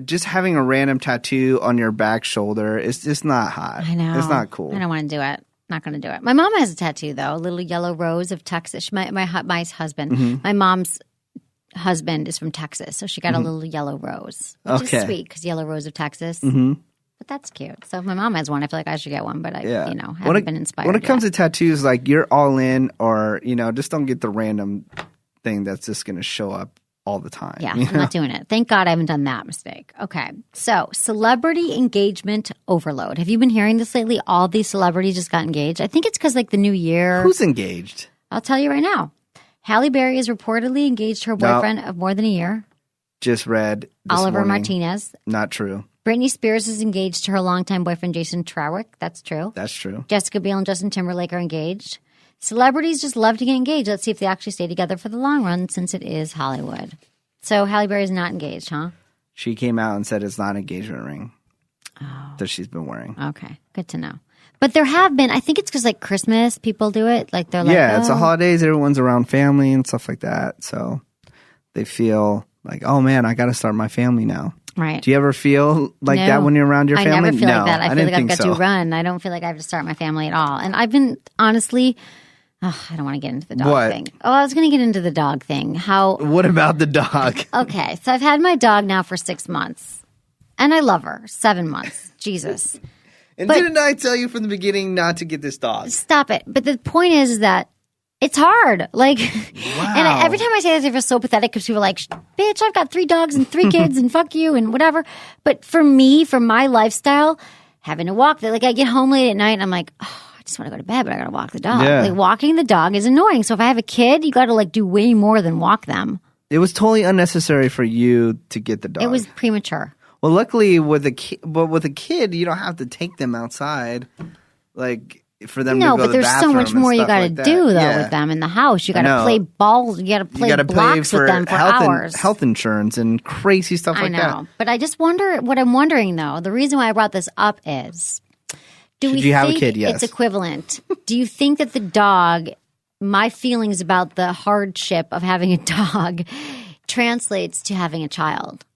Speaker 8: just having a random tattoo on your back shoulder is just not hot.
Speaker 1: I know.
Speaker 8: It's not cool.
Speaker 1: I don't want to do it. Not going to do it. My mom has a tattoo though, a little yellow rose of Texas. My husband,
Speaker 8: Mm-hmm.
Speaker 1: my mom's husband is from Texas, so she got a little yellow rose, which
Speaker 8: Okay.
Speaker 1: is sweet because yellow rose of Texas.
Speaker 8: Mm-hmm.
Speaker 1: But that's cute. So if my mom has one, I feel like I should get one, but I,
Speaker 8: Yeah.
Speaker 1: haven't been inspired.
Speaker 8: When it comes
Speaker 1: yet.
Speaker 8: to tattoos, like you're all in or, just don't get the random thing that's just going to show up all the time.
Speaker 1: Yeah,
Speaker 8: you
Speaker 1: I'm
Speaker 8: know?
Speaker 1: not doing it. Thank God I haven't done that mistake. Okay. So, celebrity engagement overload. Have you been hearing this lately? All these celebrities just got engaged. I think it's because, like, the new year.
Speaker 8: Who's engaged?
Speaker 1: I'll tell you right now. Halle Berry is reportedly engaged to her boyfriend of more than a year,
Speaker 8: Just read this
Speaker 1: Oliver
Speaker 8: morning.
Speaker 1: Martinez.
Speaker 8: Not true.
Speaker 1: Britney Spears is engaged to her longtime boyfriend, Jason Trawick. That's true.
Speaker 8: That's true.
Speaker 1: Jessica Biel and Justin Timberlake are engaged. Celebrities just love to get engaged. Let's see if they actually stay together for the long run since it is Hollywood. So Halle Berry is not engaged, huh?
Speaker 8: She came out and said it's not an engagement ring that she's been wearing.
Speaker 1: Okay, good to know. But there have been, I think it's because like Christmas, people do it. Like they're like,
Speaker 8: Yeah, it's the
Speaker 1: oh.
Speaker 8: holidays. Everyone's around family and stuff like that. So they feel like, oh man, I got to start my family now.
Speaker 1: Right.
Speaker 8: Do you ever feel like
Speaker 1: No.
Speaker 8: that when you're around your family?
Speaker 1: I never feel
Speaker 8: no,
Speaker 1: like that. I feel
Speaker 8: didn't
Speaker 1: like I've
Speaker 8: think
Speaker 1: got
Speaker 8: so.
Speaker 1: to run. I don't feel like I have to start my family at all. And I've been, honestly, I don't want to get into the dog
Speaker 8: What?
Speaker 1: thing. Oh, I was going to get into the dog thing. How,
Speaker 8: What about the dog?
Speaker 1: okay, so I've had my dog now for 6 months. And I love her. 7 months. Jesus.
Speaker 8: And
Speaker 1: But-
Speaker 8: didn't I tell you from the beginning not to get this dog?
Speaker 1: Stop it. But the point is that it's hard. Like, and every time I say this, I feel so pathetic because people are like, bitch, I've got 3 dogs and 3 kids and fuck you and whatever. But for me, for my lifestyle, having to walk, like I get home late at night and I'm like, oh, I just want to go to bed, but I got to walk the dog.
Speaker 8: Yeah.
Speaker 1: Like walking the dog is annoying. So if I have a kid, you got to like do way more than walk them.
Speaker 8: It was totally unnecessary for you to get the dog.
Speaker 1: It was premature.
Speaker 8: Well, luckily with a kid, you don't have to take them outside. Like for them
Speaker 1: No,
Speaker 8: to go
Speaker 1: but
Speaker 8: to the
Speaker 1: there's so
Speaker 8: bathroom
Speaker 1: much
Speaker 8: and
Speaker 1: more you
Speaker 8: stuff
Speaker 1: got to
Speaker 8: like that.
Speaker 1: do though
Speaker 8: Yeah.
Speaker 1: with them in the house. You got
Speaker 8: know.
Speaker 1: to play balls. You got to play
Speaker 8: You got to pay
Speaker 1: blocks
Speaker 8: for
Speaker 1: with them for
Speaker 8: health
Speaker 1: hours.
Speaker 8: health insurance and crazy stuff
Speaker 1: I
Speaker 8: like
Speaker 1: know,
Speaker 8: that.
Speaker 1: but I just wonder. What I'm wondering though, the reason why I brought this up is,
Speaker 8: Should
Speaker 1: we
Speaker 8: you have a
Speaker 1: think
Speaker 8: kid? Yes.
Speaker 1: it's equivalent? Do you think that the dog, my feelings about the hardship of having a dog, translates to having a child?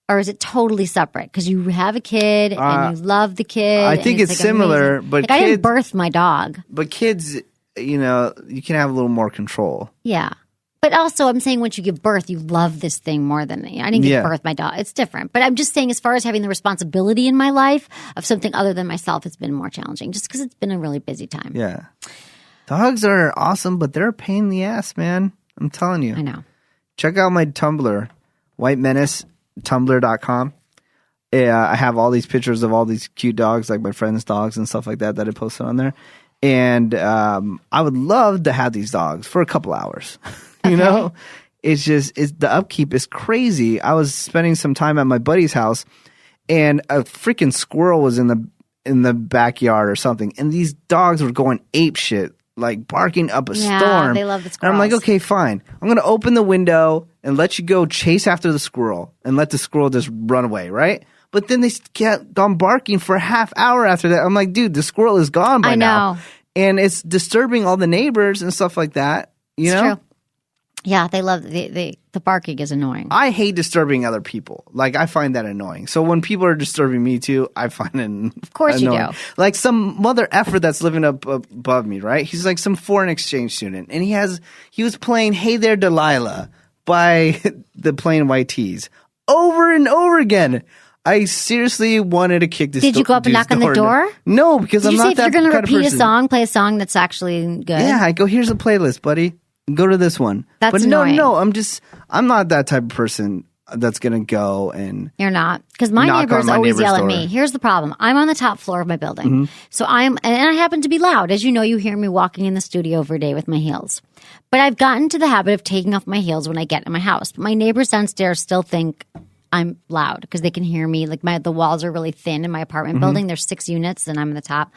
Speaker 1: Or is it totally separate? Because you have a kid and you love the kid.
Speaker 8: I think
Speaker 1: and
Speaker 8: it's similar,
Speaker 1: amazing.
Speaker 8: but
Speaker 1: like I didn't
Speaker 8: kids-
Speaker 1: birth my dog.
Speaker 8: But kids, you can have a little more control.
Speaker 1: Yeah. But also, I'm saying once you give birth, you love this thing more than me. I didn't give birth my dog. It's different. But I'm just saying, as far as having the responsibility in my life of something other than myself, it's been more challenging just because it's been a really busy time.
Speaker 8: Yeah. Dogs are awesome, but they're a pain in the ass, man. I'm telling you.
Speaker 1: I know.
Speaker 8: Check out my Tumblr, whitemenacetumblr.com. Yeah, I have all these pictures of all these cute dogs, like my friends' dogs and stuff like that I posted on there. And I would love to have these dogs for a couple hours. You know? It's just the upkeep is crazy. I was spending some time at my buddy's house, and a freaking squirrel was in the backyard or something, and these dogs were going ape shit, like barking up a storm.
Speaker 1: They love the
Speaker 8: And
Speaker 1: squirrels.
Speaker 8: I'm like, okay, fine. I'm gonna open the window and let you go chase after the squirrel and let the squirrel just run away, right? But then they kept on barking for a half hour after that. I'm like, dude, the squirrel is gone by now.
Speaker 1: know.
Speaker 8: And it's disturbing all the neighbors and stuff like that. You
Speaker 1: It's
Speaker 8: know?
Speaker 1: true. Yeah, they love the barking is annoying.
Speaker 8: I hate disturbing other people. Like, I find that annoying. So when people are disturbing me too, I find it
Speaker 1: Of course you
Speaker 8: annoying.
Speaker 1: do.
Speaker 8: Like some mother effer that's living up above me, right? He's like some foreign exchange student, and he was playing "Hey There, Delilah" by the Plain White Tees over and over again. I seriously wanted to kick this.
Speaker 1: Did you go up and knock on the door?
Speaker 8: No, because
Speaker 1: Did
Speaker 8: I'm
Speaker 1: you
Speaker 8: not
Speaker 1: say if
Speaker 8: that
Speaker 1: you're going to
Speaker 8: kind of
Speaker 1: repeat a
Speaker 8: person.
Speaker 1: song, play a song that's actually good?
Speaker 8: Yeah, I go, here's a playlist, buddy. Go to this one.
Speaker 1: That's
Speaker 8: but
Speaker 1: annoying.
Speaker 8: no, I'm not that type of person that's going to go and
Speaker 1: You're not. Because my
Speaker 8: knock
Speaker 1: neighbors
Speaker 8: on my
Speaker 1: always
Speaker 8: neighbor's
Speaker 1: yell at
Speaker 8: door.
Speaker 1: me. Here's the problem. I'm on the top floor of my building.
Speaker 8: Mm-hmm.
Speaker 1: So and I happen to be loud. As you know, you hear me walking in the studio every day with my heels. But I've gotten to the habit of taking off my heels when I get in my house. But my neighbors downstairs still think I'm loud because they can hear me. Like the walls are really thin in my apartment
Speaker 8: Mm-hmm.
Speaker 1: building. There's 6 units and I'm in the top.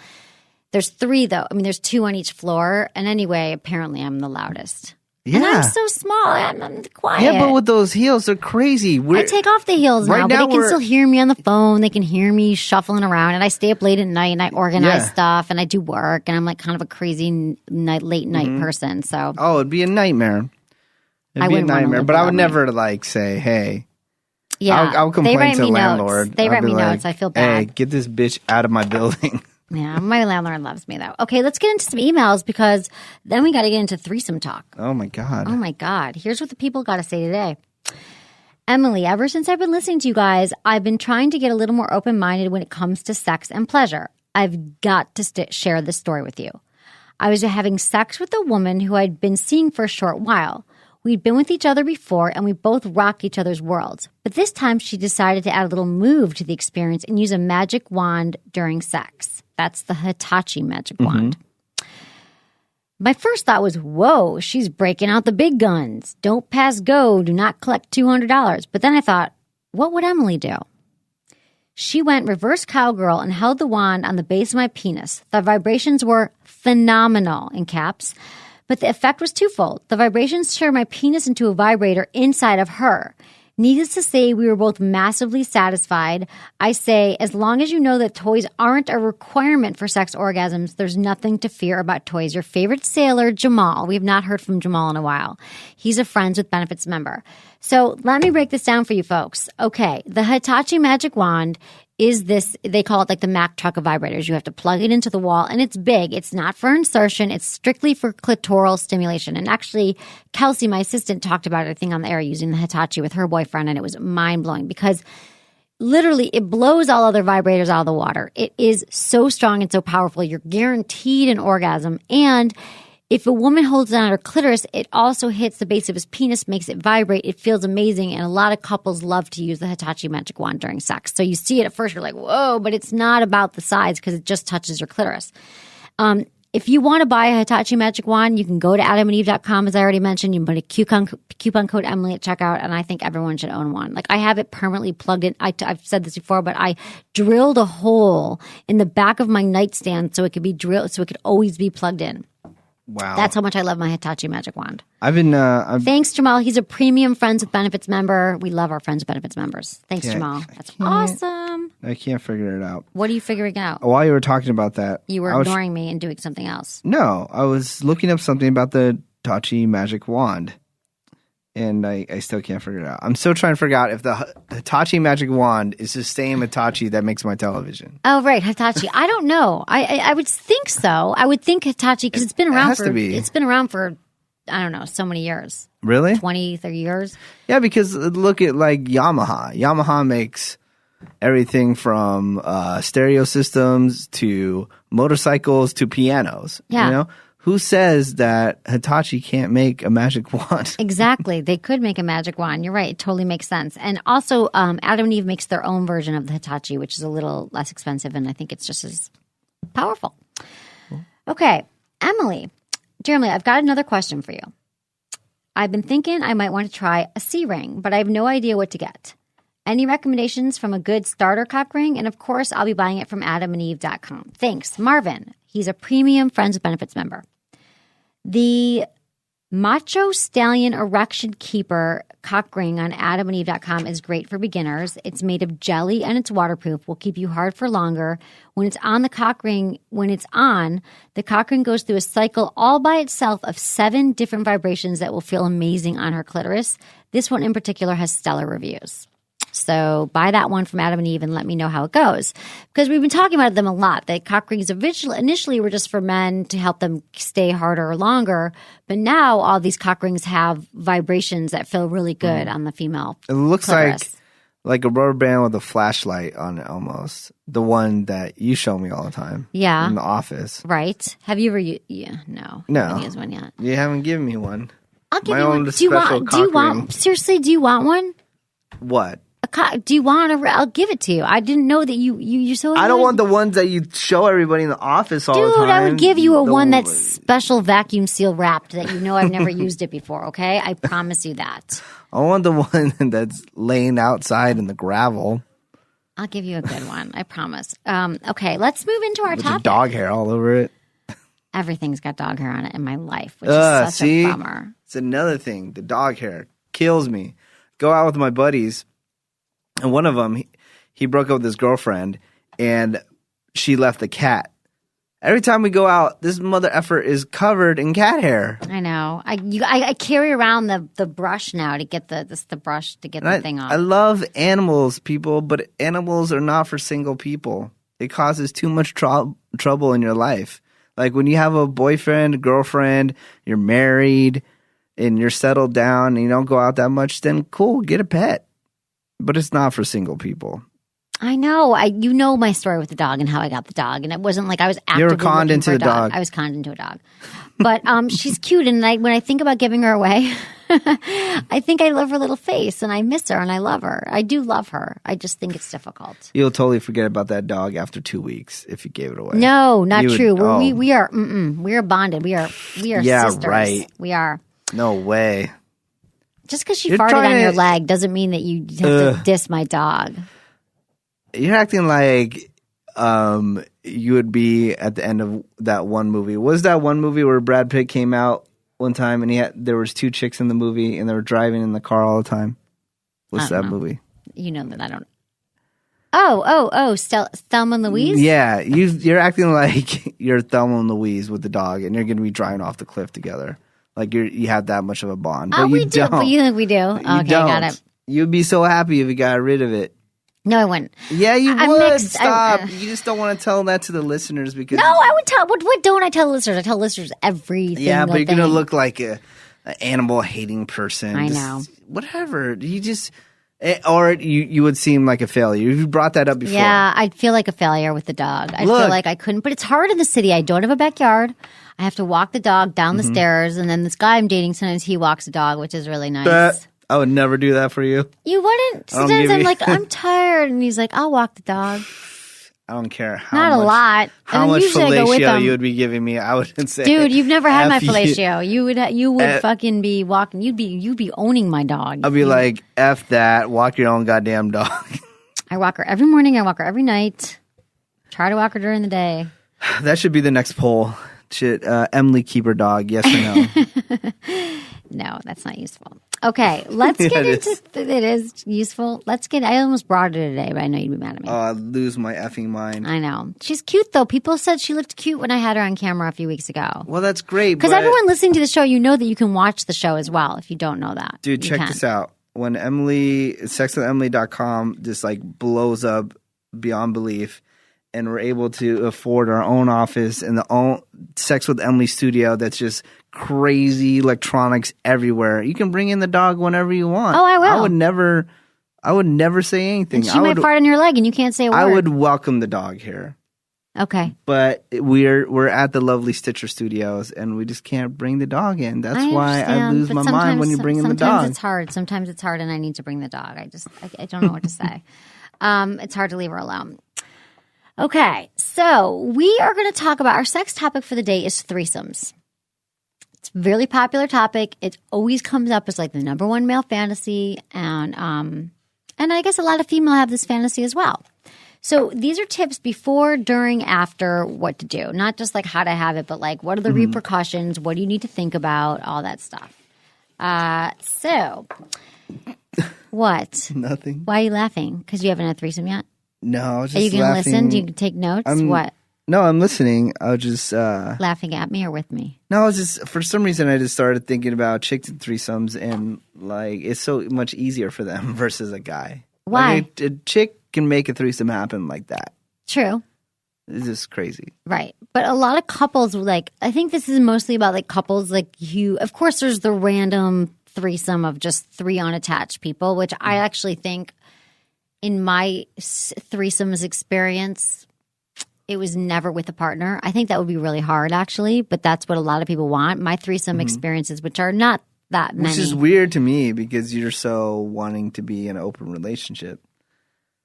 Speaker 1: There's 3 though. I mean, there's 2 on each floor. And anyway, apparently I'm the loudest.
Speaker 8: yeah.
Speaker 1: And I'm so small. I'm quiet.
Speaker 8: Yeah, but with those heels, they're crazy.
Speaker 1: I take off the heels
Speaker 8: right
Speaker 1: now, but
Speaker 8: now
Speaker 1: they can
Speaker 8: we're-
Speaker 1: still hear me on the phone. They can hear me shuffling around, and I stay up late at night and I organize
Speaker 8: Yeah.
Speaker 1: stuff and I do work, and I'm like kind of a crazy late night
Speaker 8: Mm-hmm.
Speaker 1: person. So
Speaker 8: Oh, it'd be a nightmare. It'd
Speaker 1: I
Speaker 8: be a
Speaker 1: wouldn't wanna
Speaker 8: nightmare.
Speaker 1: live
Speaker 8: But I would
Speaker 1: without me.
Speaker 8: never like say, "Hey."
Speaker 1: yeah,
Speaker 8: I'll complain
Speaker 1: they write
Speaker 8: to
Speaker 1: me
Speaker 8: the landlord.
Speaker 1: notes. They
Speaker 8: I'll
Speaker 1: write
Speaker 8: be
Speaker 1: me
Speaker 8: like,
Speaker 1: notes. I feel
Speaker 8: Hey,
Speaker 1: bad.
Speaker 8: get this bitch out of my building.
Speaker 1: Yeah, my landlord loves me though. Okay, let's get into some emails because then we got to get into threesome talk.
Speaker 8: Oh my god.
Speaker 1: Oh my God. Here's what the people got to say today. Emily, ever since I've been listening to you guys, I've been trying to get a little more open-minded when it comes to sex and pleasure. I've got to share this story with you. I was having sex with a woman who I'd been seeing for a short while. We'd been with each other before and we both rocked each other's worlds. But this time she decided to add a little move to the experience and use a magic wand during sex. That's the Hitachi magic wand. My first thought was, whoa, she's breaking out the big guns. Don't pass go. Do not collect $200. But then I thought, what would Emily do? She went reverse cowgirl and held the wand on the base of my penis. The vibrations were phenomenal, in caps. But the effect was twofold. The vibrations turned my penis into a vibrator inside of her. Needless to say, we were both massively satisfied. I say, as long as you know that toys aren't a requirement for sex orgasms, there's nothing to fear about toys. Your favorite sailor, Jamal. We have not heard from Jamal in a while. He's a Friends with Benefits member. So let me break this down for you folks. Okay, the Hitachi magic wand is this, they call it like the Mack truck of vibrators. You have to plug it into the wall, and it's big. It's not for insertion. It's strictly for clitoral stimulation. And actually, Kelsey, my assistant, talked about it, I think, on the air using the Hitachi with her boyfriend, and it was mind-blowing because literally it blows all other vibrators out of the water. It is so strong and so powerful. You're guaranteed an orgasm. And if a woman holds it on her clitoris, it also hits the base of his penis, makes it vibrate. It feels amazing. And a lot of couples love to use the Hitachi magic wand during sex. So you see it at first, you're like, whoa, but it's not about the size because it just touches your clitoris. If you want to buy a Hitachi magic wand, you can go to adamandeve.com, as I already mentioned. You can put a coupon code Emily at checkout, and I think everyone should own one. Like, I have it permanently plugged in. I've said this before, but I drilled a hole in the back of my nightstand so it could be drilled, so it could always be plugged in.
Speaker 8: Wow.
Speaker 1: That's how much I love my Hitachi magic wand.
Speaker 8: Thanks,
Speaker 1: Jamal. He's a premium Friends with Benefits member. We love our Friends with Benefits members. Thanks, Jamal. That's awesome.
Speaker 8: I can't figure it out.
Speaker 1: What are you figuring out?
Speaker 8: While you were talking about that,
Speaker 1: You were ignoring me and doing something else.
Speaker 8: No, I was looking up something about the Hitachi magic wand, and I still can't figure it out. I'm still trying to figure out if the Hitachi magic wand is the same Hitachi that makes my television.
Speaker 1: Oh, right, Hitachi. I don't know. I would think so. I would think Hitachi because it's been around
Speaker 8: has to be.
Speaker 1: It's been around for, I don't know, so many years.
Speaker 8: Really?
Speaker 1: 20, 30 years.
Speaker 8: Yeah, because look at like Yamaha. Yamaha makes everything from stereo systems to motorcycles to pianos.
Speaker 1: Yeah.
Speaker 8: You know? Who says that Hitachi can't make a magic wand?
Speaker 1: Exactly. They could make a magic wand. You're right. It totally makes sense. And also, Adam and Eve makes their own version of the Hitachi, which is a little less expensive, and I think it's just as powerful. Okay. Emily. Dear Emily, I've got another question for you. I've been thinking I might want to try a C-ring, but I have no idea what to get. Any recommendations from a good starter cock ring? And of course, I'll be buying it from adamandeve.com. Thanks. Marvin. He's a premium Friends with Benefits member. The Macho Stallion Erection Keeper cock ring on adamandeve.com is great for beginners. It's made of jelly and it's waterproof. Will keep you hard for longer. When it's on, the cock ring goes through a cycle all by itself of 7 different vibrations that will feel amazing on her clitoris. This one in particular has stellar reviews. So buy that one from Adam and Eve and let me know how it goes. Because we've been talking about them a lot. The cock rings initially were just for men to help them stay harder or longer. But now all these cock rings have vibrations that feel really good on the female
Speaker 8: It looks
Speaker 1: clitoris.
Speaker 8: like a rubber band with a flashlight on it almost. The one that you show me all the time.
Speaker 1: Yeah.
Speaker 8: In the office.
Speaker 1: Right. Have you ever used? Yeah, no.
Speaker 8: No.
Speaker 1: I haven't used one yet.
Speaker 8: You haven't given me one.
Speaker 1: I'll give
Speaker 8: My
Speaker 1: you
Speaker 8: own
Speaker 1: one. Do
Speaker 8: special
Speaker 1: you
Speaker 8: cock
Speaker 1: want?
Speaker 8: ring.
Speaker 1: Seriously, do you want one?
Speaker 8: What?
Speaker 1: Do you want a? I'll give it to you. I didn't know that you're so.
Speaker 8: I don't want the ones that you show everybody in the office all the time.
Speaker 1: Dude, I would give you a
Speaker 8: The
Speaker 1: one that's special vacuum seal wrapped that you know I've never used it before, okay? I promise you that.
Speaker 8: I want the one that's laying outside in the gravel.
Speaker 1: I'll give you a good one. I promise. Okay, let's move into our
Speaker 8: With
Speaker 1: topic.
Speaker 8: dog hair all over it.
Speaker 1: Everything's got dog hair on it in my life, which is such a bummer.
Speaker 8: It's another thing. The dog hair kills me. Go out with my buddies, and one of them, he broke up with his girlfriend, and she left the cat. Every time we go out, this mother effer is covered in cat hair.
Speaker 1: I know. I carry around the brush now to get the brush to get the thing off.
Speaker 8: I love animals, people, but animals are not for single people. It causes too much trouble in your life. Like when you have a boyfriend, girlfriend, you're married, and you're settled down, and you don't go out that much, then cool, get a pet. But it's not for single people.
Speaker 1: I know. You know my story with the dog and how I got the dog, and it wasn't like I was actively
Speaker 8: You were conned
Speaker 1: looking
Speaker 8: into
Speaker 1: for a
Speaker 8: the dog.
Speaker 1: I was conned into a dog, but she's cute, and when I think about giving her away, I think I love her little face, and I miss her, and I love her. I do love her. I just think it's difficult.
Speaker 8: You'll totally forget about that dog after 2 weeks if you gave it away.
Speaker 1: No, not
Speaker 8: You would-
Speaker 1: true.
Speaker 8: oh.
Speaker 1: We are bonded. We are
Speaker 8: Yeah,
Speaker 1: sisters.
Speaker 8: right.
Speaker 1: We are.
Speaker 8: No way.
Speaker 1: Just because she
Speaker 8: You're
Speaker 1: farted
Speaker 8: trying
Speaker 1: on your
Speaker 8: to-
Speaker 1: leg doesn't mean that you have to diss my dog.
Speaker 8: You're acting like you would be at the end of that one movie. Was that one movie where Brad Pitt came out one time and there was 2 chicks in the movie and they were driving in the car all the time? What's that movie?
Speaker 1: You know that I don't. Oh, Thelma and Louise?
Speaker 8: Yeah, you're acting like you're Thelma and Louise with the dog, and you're going to be driving off the cliff together. Like you have that much of a bond. But
Speaker 1: we
Speaker 8: you
Speaker 1: do.
Speaker 8: don't.
Speaker 1: But you think we do?
Speaker 8: You
Speaker 1: Okay,
Speaker 8: don't.
Speaker 1: got it.
Speaker 8: You'd be so happy if you got rid of it.
Speaker 1: No, I wouldn't.
Speaker 8: Yeah, you
Speaker 1: I'm
Speaker 8: would.
Speaker 1: mixed.
Speaker 8: Stop. You just don't want to tell that to the listeners because.
Speaker 1: No, I would tell. What don't I tell listeners? I tell listeners everything.
Speaker 8: Yeah, but you're going to look like an animal hating person.
Speaker 1: I
Speaker 8: Just
Speaker 1: know.
Speaker 8: Whatever. You just. Or you would seem like a failure. You've brought that up before.
Speaker 1: Yeah, I'd feel like a failure with the dog. I
Speaker 8: Look.
Speaker 1: feel like I couldn't. But it's hard in the city. I don't have a backyard. I have to walk the dog down the stairs, and then this guy I'm dating, sometimes he walks the dog, which is really nice.
Speaker 8: I would never do that for you.
Speaker 1: You wouldn't?
Speaker 8: I don't
Speaker 1: Sometimes
Speaker 8: give
Speaker 1: I'm
Speaker 8: you-
Speaker 1: like, I'm tired, and he's like, I'll walk the dog.
Speaker 8: I don't care how
Speaker 1: Not
Speaker 8: much,
Speaker 1: a lot.
Speaker 8: how
Speaker 1: And
Speaker 8: much
Speaker 1: usually I go with
Speaker 8: fellatio
Speaker 1: them.
Speaker 8: you would be giving me. I wouldn't say,
Speaker 1: Dude, you've never had my
Speaker 8: F you.
Speaker 1: fellatio. You would fucking be walking. You'd be owning my dog.
Speaker 8: I'd be like, F that. Walk your own goddamn dog.
Speaker 1: I walk her every morning. I walk her every night. Try to walk her during the day.
Speaker 8: That should be the next poll. Should Emily keep her dog? Yes or no?
Speaker 1: No, that's not useful. Okay, let's
Speaker 8: Yeah,
Speaker 1: get
Speaker 8: it
Speaker 1: into. It is useful. I almost brought her today, but I know you'd be mad at me.
Speaker 8: Oh, I'd lose my effing mind.
Speaker 1: I know. She's cute, though. People said she looked cute when I had her on camera a few weeks ago.
Speaker 8: Well, that's great.
Speaker 1: Because
Speaker 8: but-
Speaker 1: everyone listening to the show, you know that you can watch the show as well if you don't know that.
Speaker 8: Dude,
Speaker 1: You
Speaker 8: check
Speaker 1: can.
Speaker 8: this out. When sexwithemily.com just like blows up beyond belief, and we're able to afford our own office and the own Sex with Emily studio that's just crazy electronics everywhere. You can bring in the dog whenever you want.
Speaker 1: Oh, I will.
Speaker 8: I would never say anything.
Speaker 1: And she might fart on your leg and you can't say a word.
Speaker 8: I would welcome the dog here.
Speaker 1: Okay.
Speaker 8: But we're at the lovely Stitcher Studios, and we just can't bring the dog in. That's why I
Speaker 1: understand,
Speaker 8: lose
Speaker 1: but
Speaker 8: my mind when you bring in the
Speaker 1: Sometimes
Speaker 8: dog.
Speaker 1: it's hard. Sometimes it's hard, and I need to bring the dog. I don't know what to say. It's hard to leave her alone. Okay, so we are going to talk about our sex topic for the day is threesomes. It's a really popular topic. It always comes up as like the number one male fantasy, and I guess a lot of female have this fantasy as well. So these are tips before, during, after what to do. Not just like how to have it, but like what are the repercussions? What do you need to think about? All that stuff. So what?
Speaker 8: Nothing.
Speaker 1: Why are you laughing? Because you haven't had a threesome yet?
Speaker 8: No, I was just
Speaker 1: Are you going to
Speaker 8: laughing.
Speaker 1: listen? Do you take notes? What?
Speaker 8: No, I'm listening. I was just
Speaker 1: Laughing at me or with me?
Speaker 8: no, I was just for some reason I just started thinking about chicks and threesomes, and like it's so much easier for them versus a guy.
Speaker 1: Why?
Speaker 8: Like, a chick can make a threesome happen like that.
Speaker 1: True.
Speaker 8: It's just crazy.
Speaker 1: Right. But a lot of couples, like, I think this is mostly about like couples like you. Of course, there's the random threesome of just three unattached people, which I actually think in my threesomes experience, it was never with a partner. I think that would be really hard, actually, but that's what a lot of people want. My threesome experiences, which are not that many.
Speaker 8: Which is weird to me because you're so wanting to be in an open relationship.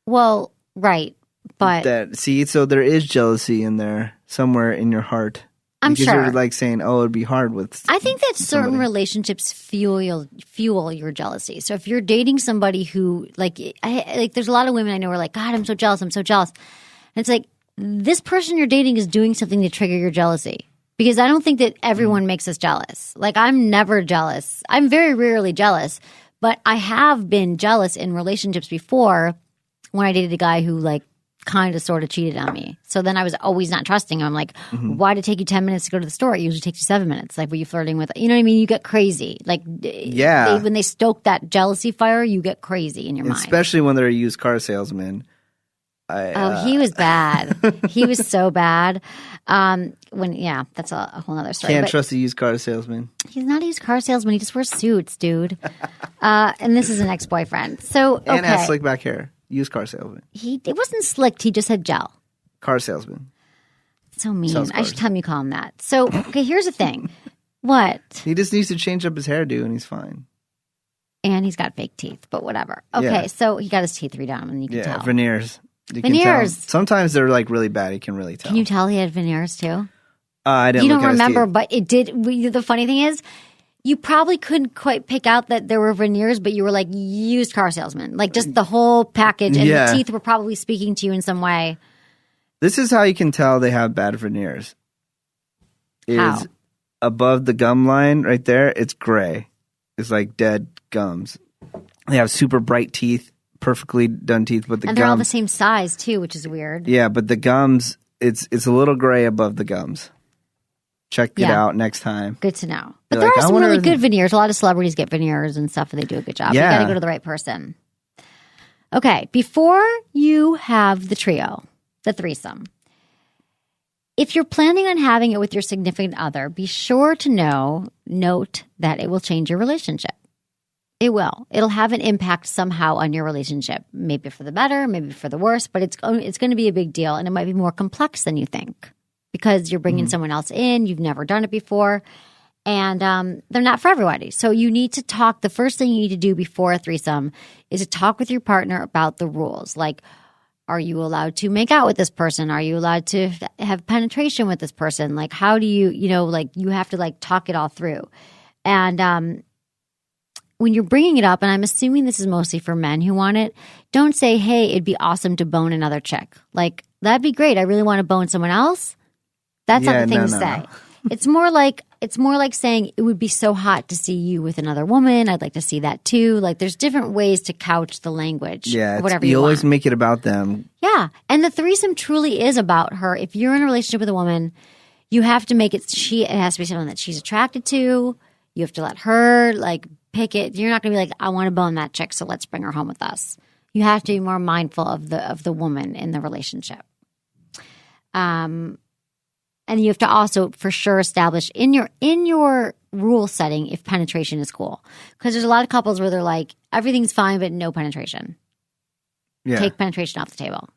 Speaker 1: Well, right. But
Speaker 8: So there is jealousy in there somewhere in your heart.
Speaker 1: I'm
Speaker 8: because
Speaker 1: sure.
Speaker 8: you're like saying, "Oh, it'd be hard with."
Speaker 1: I think that certain
Speaker 8: somebody.
Speaker 1: relationships fuel your jealousy. So if you're dating somebody who like there's a lot of women I know who are like, God, I'm so jealous. And it's like this person you're dating is doing something to trigger your jealousy. Because I don't think that everyone makes us jealous. Like I'm never jealous. I'm very rarely jealous, but I have been jealous in relationships before when I dated a guy who like kind of sort of cheated on me. So then I was always not trusting him. I'm like, why did it take you 10 minutes to go to the store? It usually takes you 7 minutes. Like, were you flirting with, you know what I mean? You get crazy. Like,
Speaker 8: Yeah.
Speaker 1: when they stoke that jealousy fire, you get crazy in your mind.
Speaker 8: Especially when they're a used car salesman.
Speaker 1: He was bad. He was so bad. That's a whole other story.
Speaker 8: Can't
Speaker 1: But
Speaker 8: trust a used car salesman.
Speaker 1: he's not a used car salesman. He just wears suits, dude. And this is an ex-boyfriend. So, okay.
Speaker 8: And has slick back hair. Used car salesman.
Speaker 1: It wasn't slicked. He just had gel.
Speaker 8: Car salesman.
Speaker 1: So mean.
Speaker 8: Sells
Speaker 1: I
Speaker 8: cars.
Speaker 1: should tell him you call him that. So, okay, here's the thing. What?
Speaker 8: He just needs to change up his hairdo and he's fine.
Speaker 1: And he's got fake teeth, but whatever. Okay,
Speaker 8: Yeah.
Speaker 1: so he got his teeth redone, and you can
Speaker 8: Yeah,
Speaker 1: tell.
Speaker 8: veneers. You can tell.
Speaker 1: Veneers.
Speaker 8: Sometimes they're like really bad. You can really tell.
Speaker 1: Can you tell he had veneers too?
Speaker 8: I didn't
Speaker 1: You
Speaker 8: look
Speaker 1: don't
Speaker 8: at his
Speaker 1: remember,
Speaker 8: teeth.
Speaker 1: but it did. The funny thing is, you probably couldn't quite pick out that there were veneers, but you were like used car salesman, like just the whole package, and
Speaker 8: Yeah.
Speaker 1: the teeth were probably speaking to you in some way.
Speaker 8: This is how you can tell they have bad veneers. Is
Speaker 1: How?
Speaker 8: above the gum line right there, it's gray. It's like dead gums. They have super bright teeth, perfectly done teeth, but the
Speaker 1: And they're all the
Speaker 8: gums.
Speaker 1: same size too, which is weird.
Speaker 8: Yeah, but the gums, it's a little gray above the gums. Check it
Speaker 1: Yeah.
Speaker 8: out next time.
Speaker 1: Good to know. But
Speaker 8: You're
Speaker 1: there
Speaker 8: like,
Speaker 1: are
Speaker 8: I
Speaker 1: some
Speaker 8: wonder
Speaker 1: really
Speaker 8: if-
Speaker 1: good veneers. A lot of celebrities get veneers and stuff, and they do a good job.
Speaker 8: Yeah.
Speaker 1: You got to go to the right person. Okay, before you have the trio, the threesome, if you're planning on having it with your significant other, be sure to note that it will change your relationship. It will. It'll have an impact somehow on your relationship, maybe for the better, maybe for the worse, but it's going to be a big deal, and it might be more complex than you think because you're bringing someone else in, you've never done it before, and they're not for everybody. So you need to talk. The first thing you need to do before a threesome is to talk with your partner about the rules. Like, Are you allowed to make out with this person? Are you allowed to have penetration with this person? Like, how do you, you have to like talk it all through. And when you're bringing it up, and I'm assuming this is mostly for men who want it, don't say, hey, it'd be awesome to bone another chick. Like, that'd be great. I really want to bone someone else. That's not the thing to say. It's more like saying it would be so hot to see you with another woman. I'd like to see that too. Like, there's different ways to couch the language.
Speaker 8: Yeah,
Speaker 1: whatever
Speaker 8: you always
Speaker 1: want.
Speaker 8: make it about them.
Speaker 1: Yeah, and the threesome truly is about her. If you're in a relationship with a woman, you have to make it. It has to be someone that she's attracted to. You have to let her like pick it. You're not going to be like, I want to bone that chick, so let's bring her home with us. You have to be more mindful of the woman in the relationship. And you have to also for sure establish in your rule setting if penetration is cool. Because there's a lot of couples where they're like, everything's fine, but no penetration.
Speaker 8: Yeah.
Speaker 1: Take penetration off the table.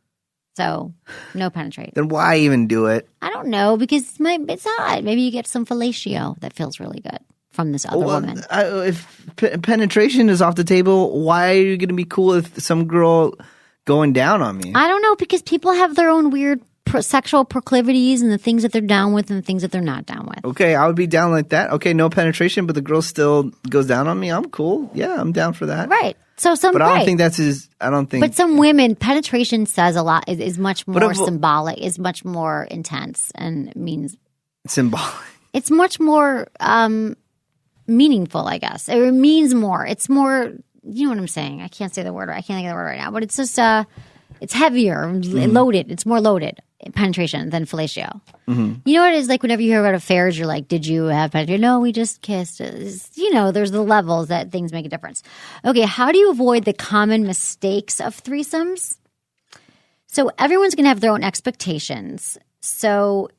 Speaker 1: So no penetration.
Speaker 8: Then why even do it?
Speaker 1: I don't know, because it's hot. Maybe you get some fellatio that feels really good from this other woman.
Speaker 8: If penetration is off the table, why are you going to be cool with some girl going down on me?
Speaker 1: I don't know, because people have their own weird sexual proclivities and the things that they're down with and the things that they're not down with.
Speaker 8: Okay, I would be down like that. Okay, no penetration, but the girl still goes down on me. I'm cool. Yeah, I'm down for that.
Speaker 1: Right. So
Speaker 8: but I don't think that's his. I don't think.
Speaker 1: But some women, penetration says a lot. Is much more symbolic. Is much more intense and means
Speaker 8: symbolic.
Speaker 1: It's much more meaningful, I guess. It means more. It's more. You know what I'm saying? I can't say the word. I can't think of the word right now. But it's just it's heavier, loaded. It's more loaded penetration than fellatio. Mm-hmm. You know what it is like whenever you hear about affairs, you're like, did you have penetration? No, we just kissed. There's the levels that things make a difference. Okay, how do you avoid the common mistakes of threesomes? So everyone's going to have their own expectations. So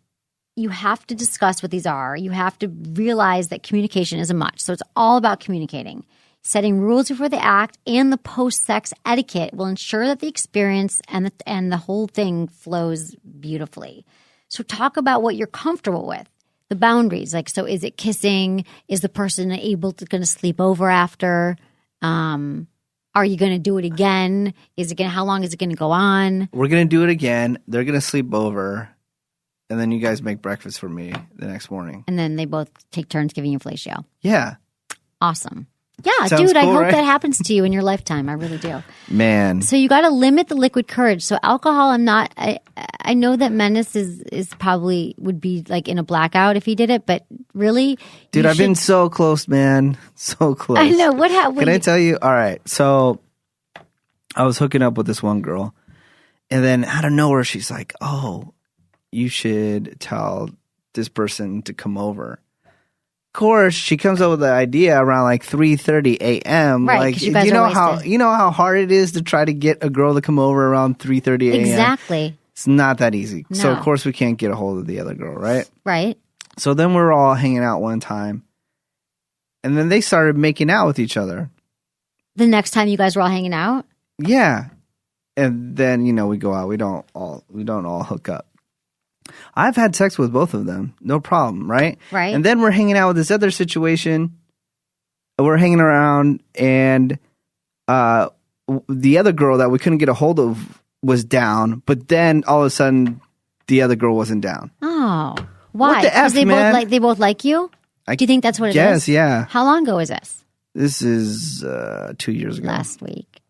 Speaker 1: you have to discuss what these are. You have to realize that communication is a must. So it's all about communicating. Setting rules before the act and the post-sex etiquette will ensure that the experience and the whole thing flows beautifully. So talk about what you're comfortable with, the boundaries. Like, so is it kissing? Is the person going to sleep over after? Are you going to do it again? How long is it going to go on?
Speaker 8: We're going to do it again. They're going to sleep over. And then you guys make breakfast for me the next morning.
Speaker 1: And then they both take turns giving you fellatio.
Speaker 8: Yeah.
Speaker 1: Awesome. Yeah,
Speaker 8: Sounds
Speaker 1: dude,
Speaker 8: cool,
Speaker 1: I hope
Speaker 8: right?
Speaker 1: that happens to you in your lifetime. I really do.
Speaker 8: Man.
Speaker 1: So you got to limit the liquid courage. So alcohol, I know that Menace is probably would be like in a blackout if he did it, but really,
Speaker 8: dude, I've been so close, man. So close.
Speaker 1: I know. What happened?
Speaker 8: Can I tell you? All right. So I was hooking up with this one girl, and then out of nowhere, she's like, oh, you should tell this person to come over. Of course, she comes up with the idea around like 3:30 a.m.
Speaker 1: Right,
Speaker 8: like,
Speaker 1: you guys
Speaker 8: you know
Speaker 1: are wasted.
Speaker 8: you know how hard it is to try to get a girl to come over around 3:30 a.m.
Speaker 1: Exactly.
Speaker 8: It's not that easy.
Speaker 1: No.
Speaker 8: So of course we can't get a hold of the other girl, right?
Speaker 1: Right.
Speaker 8: So then we're all hanging out one time, and then they started making out with each other.
Speaker 1: The next time you guys were all hanging out?
Speaker 8: Yeah, and then we go out. We don't all hook up. I've had sex with both of them, no problem, right?
Speaker 1: Right.
Speaker 8: And then we're hanging out with this other situation. We're hanging around, and the other girl that we couldn't get a hold of was down, but then all of a sudden, the other girl wasn't down.
Speaker 1: Oh, why?
Speaker 8: What the F, man?
Speaker 1: They both like you? Do you think that's what it is?
Speaker 8: Yes, yeah.
Speaker 1: How long ago is this?
Speaker 8: This is 2 years ago.
Speaker 1: Last week.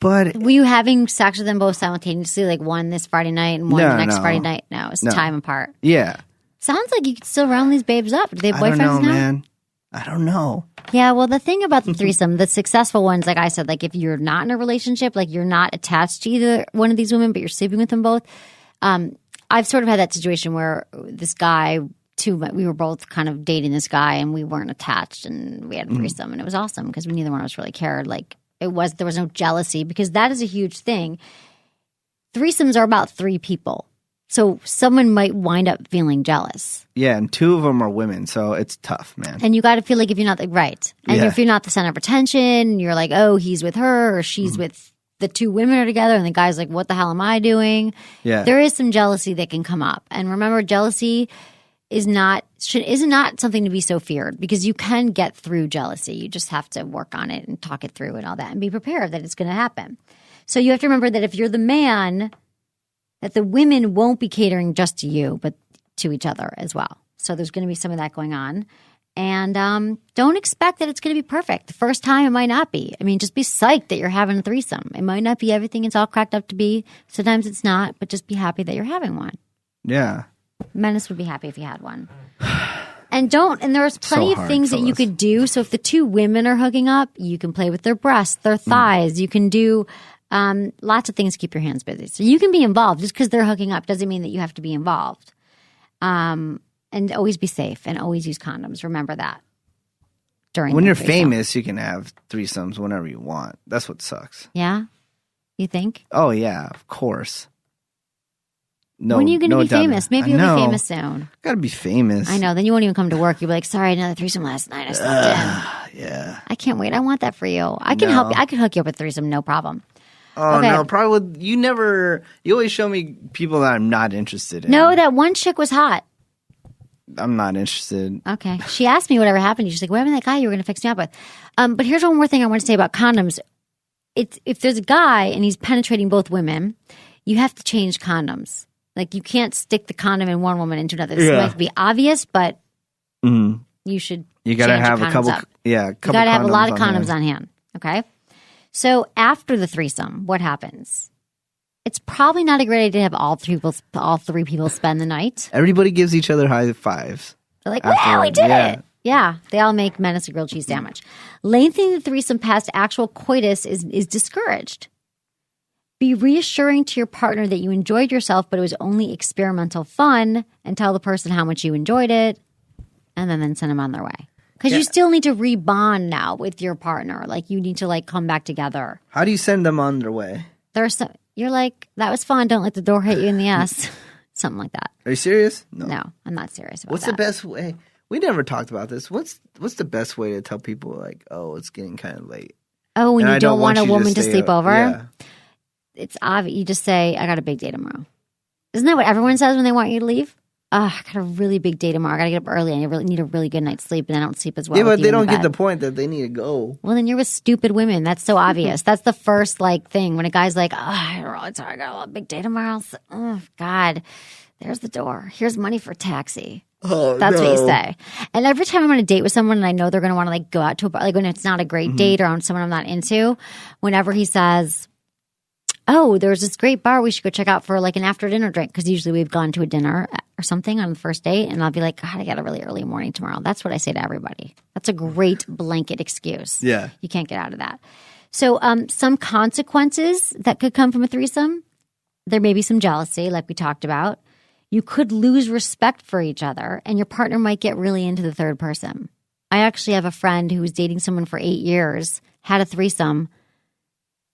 Speaker 8: But
Speaker 1: were you having sex with them both simultaneously, like one this Friday night and one the next Friday night? No, it's time apart.
Speaker 8: Yeah.
Speaker 1: Sounds like you could still round these babes up. Do they have boyfriends
Speaker 8: I don't know,
Speaker 1: now?
Speaker 8: man. I don't know.
Speaker 1: Yeah, well, the thing about the threesome, the successful ones, like I said, like if you're not in a relationship, like you're not attached to either one of these women, but you're sleeping with them both. I've sort of had that situation where this guy, we were both kind of dating this guy and we weren't attached and we had a threesome and it was awesome because neither one of us really cared. Like there was no jealousy because that is a huge thing. Threesomes are about 3 people. So someone might wind up feeling jealous.
Speaker 8: Yeah, and 2 of them are women, so it's tough, man.
Speaker 1: And you got to feel like if you're not right. And if you're not the center of attention, you're like, oh, he's with her or she's with the 2 women are together and the guy's like, what the hell am I doing?
Speaker 8: Yeah.
Speaker 1: There is some jealousy that can come up. And remember, jealousy is not something to be so feared, because you can get through jealousy. You just have to work on it and talk it through and all that and be prepared that it's going to happen. So you have to remember that if you're the man, that the women won't be catering just to you, but to each other as well. So there's going to be some of that going on. And don't expect that it's going to be perfect. The first time it might not be. I mean, just be psyched that you're having a threesome. It might not be everything it's all cracked up to be. Sometimes it's not, but just be happy that you're having one.
Speaker 8: Yeah.
Speaker 1: Menace would be happy if you had one. And there's plenty of things that you could do. So if the two women are hooking up, you can play with their breasts, their thighs. You can do lots of things to keep your hands busy. So you can be involved. Just because they're hooking up doesn't mean that you have to be involved. And always be safe and always use condoms. Remember that.
Speaker 8: When you're famous, you can have threesomes whenever you want. That's what sucks.
Speaker 1: Yeah? You think?
Speaker 8: Oh, yeah, of course. No,
Speaker 1: when are you going to be
Speaker 8: doubt.
Speaker 1: famous? Maybe you'll be famous soon.
Speaker 8: Gotta be famous.
Speaker 1: I know. Then you won't even come to work. You'll be like, sorry, another threesome last night. I slept in.
Speaker 8: Yeah.
Speaker 1: I can't wait. I want that for you. I can help you. I can hook you up with threesome. No problem.
Speaker 8: Oh,
Speaker 1: okay.
Speaker 8: no. Probably you always show me people that I'm not interested in.
Speaker 1: No, that one chick was hot.
Speaker 8: I'm not interested.
Speaker 1: Okay. She asked me whatever happened. She's like, what happened to that guy you were going to fix me up with? But here's one more thing I want to say about condoms. If there's a guy and he's penetrating both women, you have to change condoms. Like, you can't stick the condom in one woman into another. This might be obvious, but you should.
Speaker 8: You got to have a couple.
Speaker 1: You got to have a lot of condoms on hand. Okay. So after the threesome, what happens? It's probably not a great idea to have all three people spend the night.
Speaker 8: Everybody gives each other high fives.
Speaker 1: They're like, wow, we did it. Yeah, they all make Menace a grilled cheese sandwich. Lengthening the threesome past actual coitus is discouraged. Be reassuring to your partner that you enjoyed yourself, but it was only experimental fun, and tell the person how much you enjoyed it, and then send them on their way. Because you still need to rebond now with your partner. Like, you need to come back together.
Speaker 8: How do you send them on their way?
Speaker 1: You're like, that was fun. Don't let the door hit you in the ass. Something like that.
Speaker 8: Are you serious?
Speaker 1: No, I'm not serious about
Speaker 8: What's the best way? We never talked about this. What's the best way to tell people, like, oh, it's getting kind of late?
Speaker 1: Oh, when you don't want a woman to sleep over?
Speaker 8: Yeah.
Speaker 1: It's obvious. You just say, I got a big day tomorrow. Isn't that what everyone says when they want you to leave? Oh, I got a really big day tomorrow. I got to get up early. I really need a really good night's sleep, and I don't sleep as well.
Speaker 8: Yeah, but they don't get the point that they need to go.
Speaker 1: Well, then you're with stupid women. That's so obvious. That's the first thing when a guy's like, oh, I got a big day tomorrow. Oh, God, there's the door. Here's money for a taxi.
Speaker 8: Oh,
Speaker 1: That's what you say. And every time I'm on a date with someone and I know they're going to want to go out to a bar, like when it's not a great date or on someone I'm not into, whenever he says, oh, there's this great bar we should go check out for an after dinner drink, because usually we've gone to a dinner or something on the first date, and I'll be like, God, I got a really early morning tomorrow. That's what I say to everybody. That's a great blanket excuse.
Speaker 8: Yeah.
Speaker 1: You can't get out of that. So some consequences that could come from a threesome, there may be some jealousy, like we talked about. You could lose respect for each other, and your partner might get really into the third person. I actually have a friend who was dating someone for 8 years, had a threesome,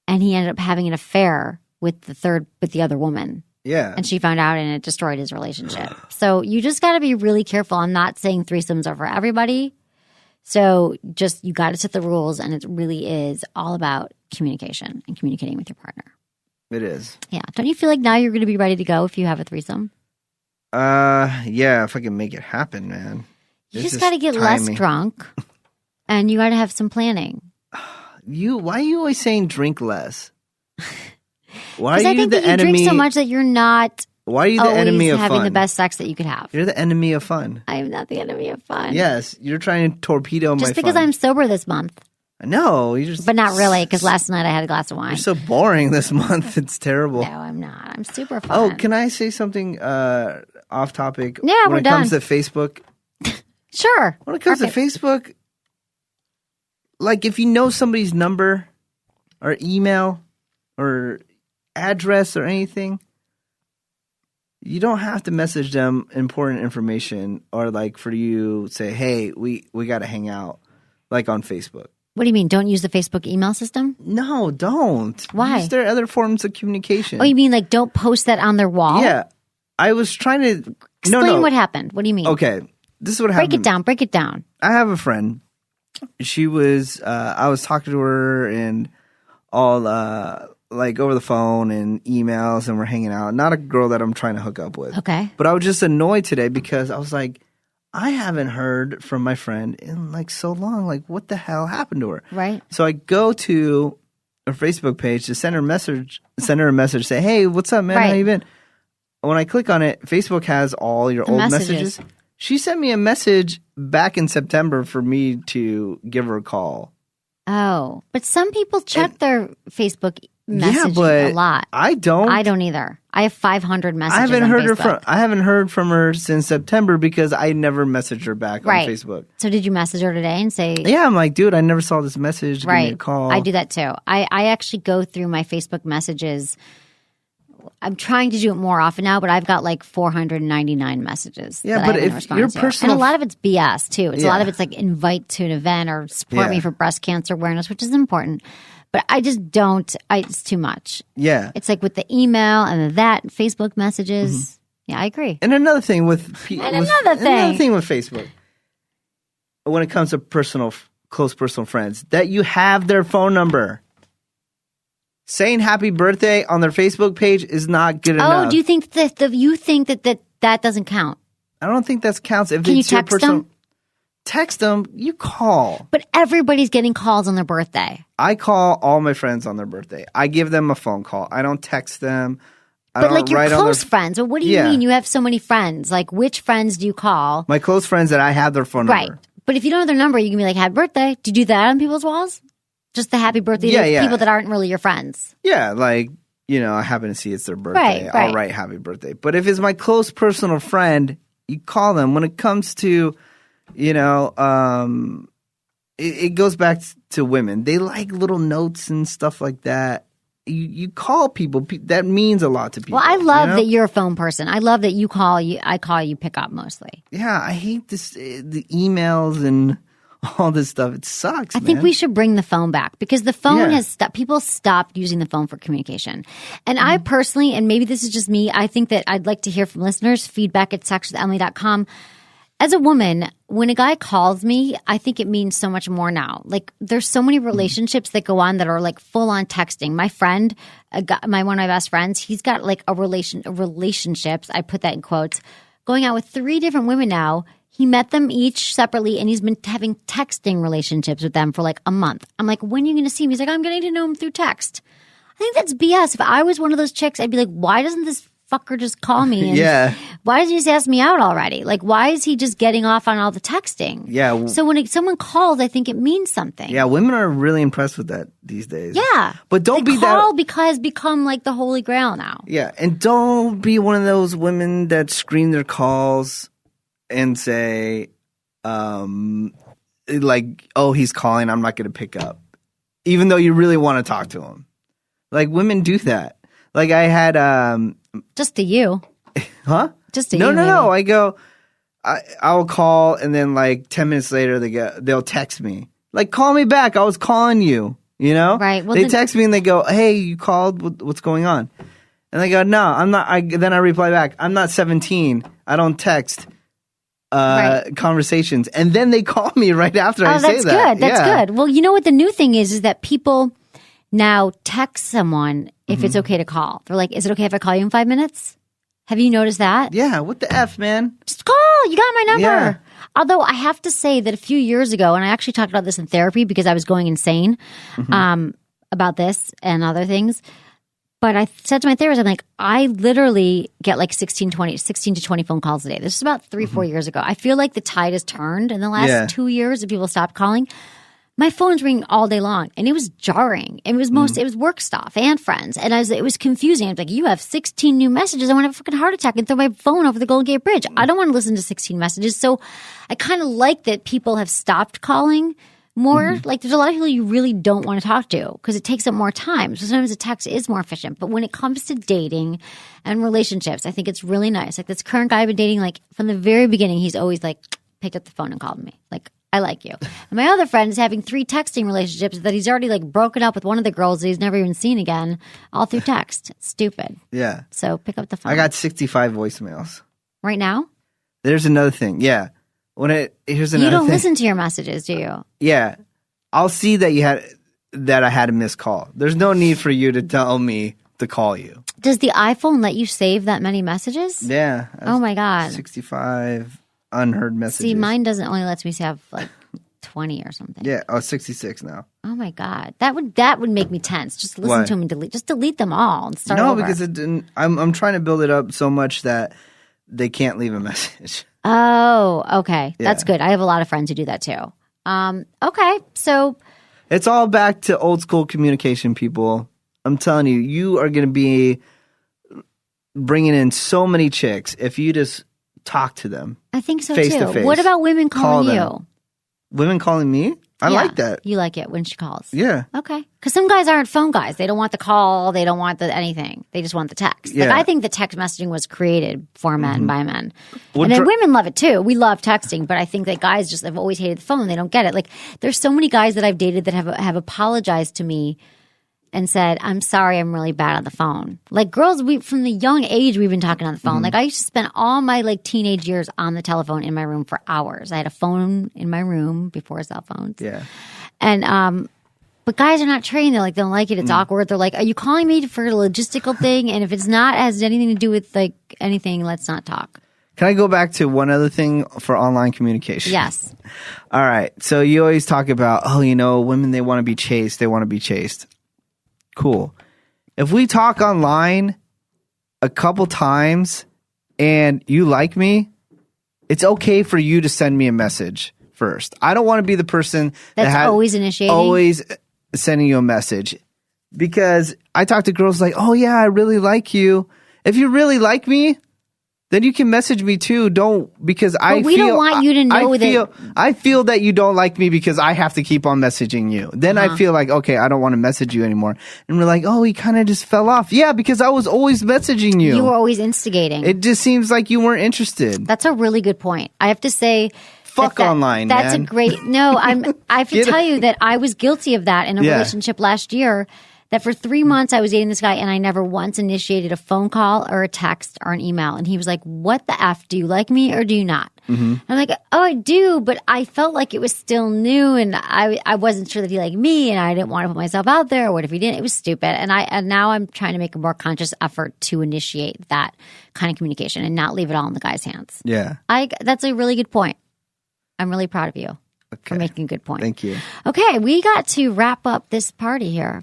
Speaker 1: and he ended up having an affair with the other woman.
Speaker 8: Yeah.
Speaker 1: And she found out, and it destroyed his relationship. So you just got to be really careful. I'm not saying threesomes are for everybody. So you got to set the rules, and it really is all about communication and communicating with your partner.
Speaker 8: It is.
Speaker 1: Yeah. Don't you feel like now you're going to be ready to go if you have a threesome?
Speaker 8: Yeah, if I can make it happen, man.
Speaker 1: You just got to get less drunk, and you got to have some planning.
Speaker 8: Why are you always saying drink less? Why are
Speaker 1: Because I
Speaker 8: you
Speaker 1: think
Speaker 8: the
Speaker 1: that you
Speaker 8: enemy?
Speaker 1: drink so much that you're not
Speaker 8: Why are you the enemy of
Speaker 1: having
Speaker 8: fun?
Speaker 1: the best sex that you could have.
Speaker 8: You're the enemy of fun.
Speaker 1: I am not the enemy of fun.
Speaker 8: Yes, you're trying to torpedo my fun.
Speaker 1: Just because I'm sober this month.
Speaker 8: No, you just.
Speaker 1: But not really, because last night I had a glass of wine.
Speaker 8: You're so boring this month. It's terrible.
Speaker 1: No, I'm not. I'm super fun.
Speaker 8: Oh, can I say something off topic?
Speaker 1: Yeah,
Speaker 8: when it comes to Facebook.
Speaker 1: Sure.
Speaker 8: When it comes to Facebook, like if you know somebody's number or email or address or anything, you don't have to message them important information or like for you say, hey, we got to hang out like on Facebook.
Speaker 1: What do you mean? Don't use the Facebook email system?
Speaker 8: No, don't.
Speaker 1: Why?
Speaker 8: Use their other forms of communication.
Speaker 1: Oh, you mean like don't post that on their wall?
Speaker 8: Yeah. I was trying to
Speaker 1: explain what happened. What do you mean?
Speaker 8: Okay. This is what happened.
Speaker 1: Break it down.
Speaker 8: I have a friend. She was I was talking to her and all like over the phone and emails, and we're hanging out. Not a girl that I'm trying to hook up with.
Speaker 1: Okay.
Speaker 8: But I was just annoyed today because I was like, I haven't heard from my friend in like so long. Like, what the hell happened to her?
Speaker 1: Right.
Speaker 8: So I go to her Facebook page to send her a message, say, hey, what's up, man?
Speaker 1: Right.
Speaker 8: How you been? When I click on it, Facebook has all your old messages. She sent me a message back in September for me to give her a call.
Speaker 1: Oh, but some people check their Facebook messaging a lot.
Speaker 8: I don't.
Speaker 1: I don't either. I have 500 messages.
Speaker 8: I haven't heard from her since September because I never messaged her back on Facebook.
Speaker 1: So did you message her today and say?
Speaker 8: Yeah, I'm like, dude, I never saw this message. Give me a call.
Speaker 1: I do that too. I actually go through my Facebook messages. I'm trying to do it more often now, but I've got like 499 messages.
Speaker 8: Yeah, but if your personal,
Speaker 1: and a lot of it's BS too. A lot of it's like invite to an event or support me for breast cancer awareness, which is important. But I just don't. It's too much.
Speaker 8: Yeah,
Speaker 1: it's like with the email and that Facebook messages. Mm-hmm. Yeah, I agree.
Speaker 8: And another thing with
Speaker 1: another thing
Speaker 8: with Facebook, when it comes to close personal friends, that you have their phone number. Saying happy birthday on their Facebook page is not good enough.
Speaker 1: Oh, do you think that that doesn't count?
Speaker 8: I don't think that counts. If
Speaker 1: Can
Speaker 8: it's
Speaker 1: you
Speaker 8: your
Speaker 1: text
Speaker 8: personal,
Speaker 1: them?
Speaker 8: Text them. You call.
Speaker 1: But everybody's getting calls on their birthday.
Speaker 8: I call all my friends on their birthday. I give them a phone call. I don't text them.
Speaker 1: But like your close friends. Well, what do you mean? You have so many friends. Like, which friends do you call?
Speaker 8: My close friends that I have their phone number.
Speaker 1: Right. But if you don't have their number, you can be like, happy birthday. Do you do that on people's walls? Just the happy birthday to people that aren't really your friends.
Speaker 8: Yeah, like, I happen to see it's their birthday. I'll write happy birthday. But if it's my close personal friend, you call them. When it comes to, it goes back to women. They like little notes and stuff like that. You call people. That means a lot to people.
Speaker 1: Well, I love that you're a phone person. I love that I call you pick up mostly.
Speaker 8: Yeah, I hate the emails and all this stuff. It sucks.
Speaker 1: I think we should bring the phone back because the phone has people stopped using the phone for communication. And I personally, and maybe this is just me, I think that I'd like to hear from listeners, feedback at sexwithemily.com. As a woman, when a guy calls me, I think it means so much more now. Like, there's so many relationships that go on that are like full on texting. My friend, one of my best friends, he's got like relationships. I put that in quotes, going out with 3 different women now. He met them each separately, and he's been having texting relationships with them for like a month. I'm like, when are you going to see him? He's like, I'm getting to know him through text. I think that's BS. If I was one of those chicks, I'd be like, why doesn't this fucker just call me? And why does he just ask me out already? Like, why is he just getting off on all the texting?
Speaker 8: Yeah.
Speaker 1: So when someone calls, I think it means something.
Speaker 8: Yeah, women are really impressed with that these days.
Speaker 1: Yeah.
Speaker 8: But don't be
Speaker 1: call
Speaker 8: that.
Speaker 1: because become like the holy grail now.
Speaker 8: Yeah. And don't be one of those women that screen their calls and say, like, oh, he's calling, I'm not going to pick up. Even though you really want to talk to him. Like, women do that. Like, I had...
Speaker 1: just to you.
Speaker 8: Huh?
Speaker 1: Just to
Speaker 8: you. No.
Speaker 1: Maybe.
Speaker 8: I go... I'll call, and then like 10 minutes later, they'll text me. Like, call me back. I was calling you,
Speaker 1: Right. Well,
Speaker 8: they text me and they go, hey, you called? What's going on? And I go, no, I'm not. Then I reply back, I'm not 17. I don't text. Conversations, and then they call me right after I say that.
Speaker 1: Good. That's good. Well, you know what the new thing is that people now text someone if it's okay to call. They're like, "Is it okay if I call you in 5 minutes?" Have you noticed that?
Speaker 8: Yeah. What the F, man?
Speaker 1: Just call. You got my number.
Speaker 8: Yeah.
Speaker 1: Although I have to say that a few years ago, and I actually talked about this in therapy because I was going insane about this and other things. But I said to my therapist, I'm like, I literally get like 16 to 20 phone calls a day. This is about 3-4 years ago. I feel like the tide has turned in the last 2 years and people stopped calling. My phone's ringing all day long, and it was jarring. It was it was work stuff and friends, and it was confusing. I was like, you have 16 new messages. I want to have a freaking heart attack and throw my phone over the Golden Gate Bridge. I don't want to listen to 16 messages. So I kind of like that people have stopped calling more. Like, there's a lot of people you really don't want to talk to because it takes up more time. So sometimes a text is more efficient. But when it comes to dating and relationships, I think it's really nice. Like, this current guy I've been dating, like, from the very beginning, he's always like picked up the phone and called me. Like, I like you. And my other friend is having 3 texting relationships that he's already like broken up with one of the girls that he's never even seen again, all through text. It's stupid.
Speaker 8: Yeah.
Speaker 1: So pick up the phone.
Speaker 8: I got 65 voicemails.
Speaker 1: Right now?
Speaker 8: There's another thing. Yeah. Here's another thing.
Speaker 1: You don't listen to your messages, do you?
Speaker 8: Yeah. I'll see that you had that I had a missed call. There's no need for you to tell me to call you.
Speaker 1: Does the iPhone let you save that many messages?
Speaker 8: Yeah.
Speaker 1: Oh my God.
Speaker 8: 65 unheard messages.
Speaker 1: See, mine doesn't only lets me have like 20 or something.
Speaker 8: Yeah. 66 now.
Speaker 1: Oh my God. That would make me tense. Just listen to them and delete them all and start over.
Speaker 8: No, because it didn't. I'm trying to build it up so much that they can't leave a message.
Speaker 1: Oh, okay.
Speaker 8: Yeah.
Speaker 1: That's good. I have a lot of friends who do that too. Okay. So
Speaker 8: it's all back to old school communication, people. I'm telling you, you are going to be bringing in so many chicks if you just talk to them.
Speaker 1: I think so
Speaker 8: face
Speaker 1: too.
Speaker 8: to face.
Speaker 1: What about women calling you?
Speaker 8: Them. Women calling me? I like that.
Speaker 1: You like it when she calls?
Speaker 8: Yeah.
Speaker 1: Okay. Because some guys aren't phone guys. They don't want the call. They don't want the anything. They just want the text.
Speaker 8: Yeah.
Speaker 1: Like, I think the text messaging was created for men by men.
Speaker 8: Well,
Speaker 1: and then women love it too. We love texting, but I think that guys just have always hated the phone. They don't get it. Like, there's so many guys that I've dated that have apologized to me and said, I'm sorry, I'm really bad on the phone. Like, girls, from the young age, we've been talking on the phone. Like, I used to spend all my like teenage years on the telephone in my room for hours. I had a phone in my room before cell phones.
Speaker 8: Yeah.
Speaker 1: And but guys are not trained. They're like, they don't like it. It's awkward. They're like, are you calling me for a logistical thing? And if it's not has anything to do with like anything, let's not talk.
Speaker 8: Can I go back to one other thing for online communication?
Speaker 1: Yes.
Speaker 8: All right. So you always talk about, women, they want to be chased. They want to be chased. Cool. If we talk online a couple times and you like me, it's okay for you to send me a message first. I don't want to be the person
Speaker 1: that's always initiating.
Speaker 8: Always sending you a message. Because I talk to girls like, oh yeah, I really like you. If you really like me, then you can message me too. Don't
Speaker 1: we don't want you to know that.
Speaker 8: I feel that you don't like me because I have to keep on messaging you. Then I feel like, okay, I don't want to message you anymore. And we're like, oh, he kind of just fell off. Yeah, because I was always messaging you.
Speaker 1: You were always instigating.
Speaker 8: It just seems like you weren't interested.
Speaker 1: That's a really good point. I have to say,
Speaker 8: fuck online.
Speaker 1: That's
Speaker 8: man.
Speaker 1: a great. No, I have to tell you that I was guilty of that in a relationship last year. That for 3 months I was dating this guy and I never once initiated a phone call or a text or an email. And he was like, what the F? Do you like me or do you not? Mm-hmm. I'm like, oh, I do. But I felt like it was still new and I wasn't sure that he liked me and I didn't want to put myself out there. What if he didn't? It was stupid. And now I'm trying to make a more conscious effort to initiate that kind of communication and not leave it all in the guy's hands.
Speaker 8: Yeah.
Speaker 1: That's a really good point. I'm really proud of you for making a good point.
Speaker 8: Thank you.
Speaker 1: Okay. We got to wrap up this party here.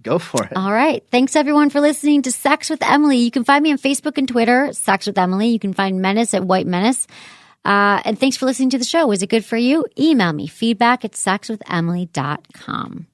Speaker 8: Go for it.
Speaker 1: All right. Thanks, everyone, for listening to Sex with Emily. You can find me on Facebook and Twitter, Sex with Emily. You can find Menace at White Menace. And thanks for listening to the show. Was it good for you? Email me, feedback@sexwithemily.com.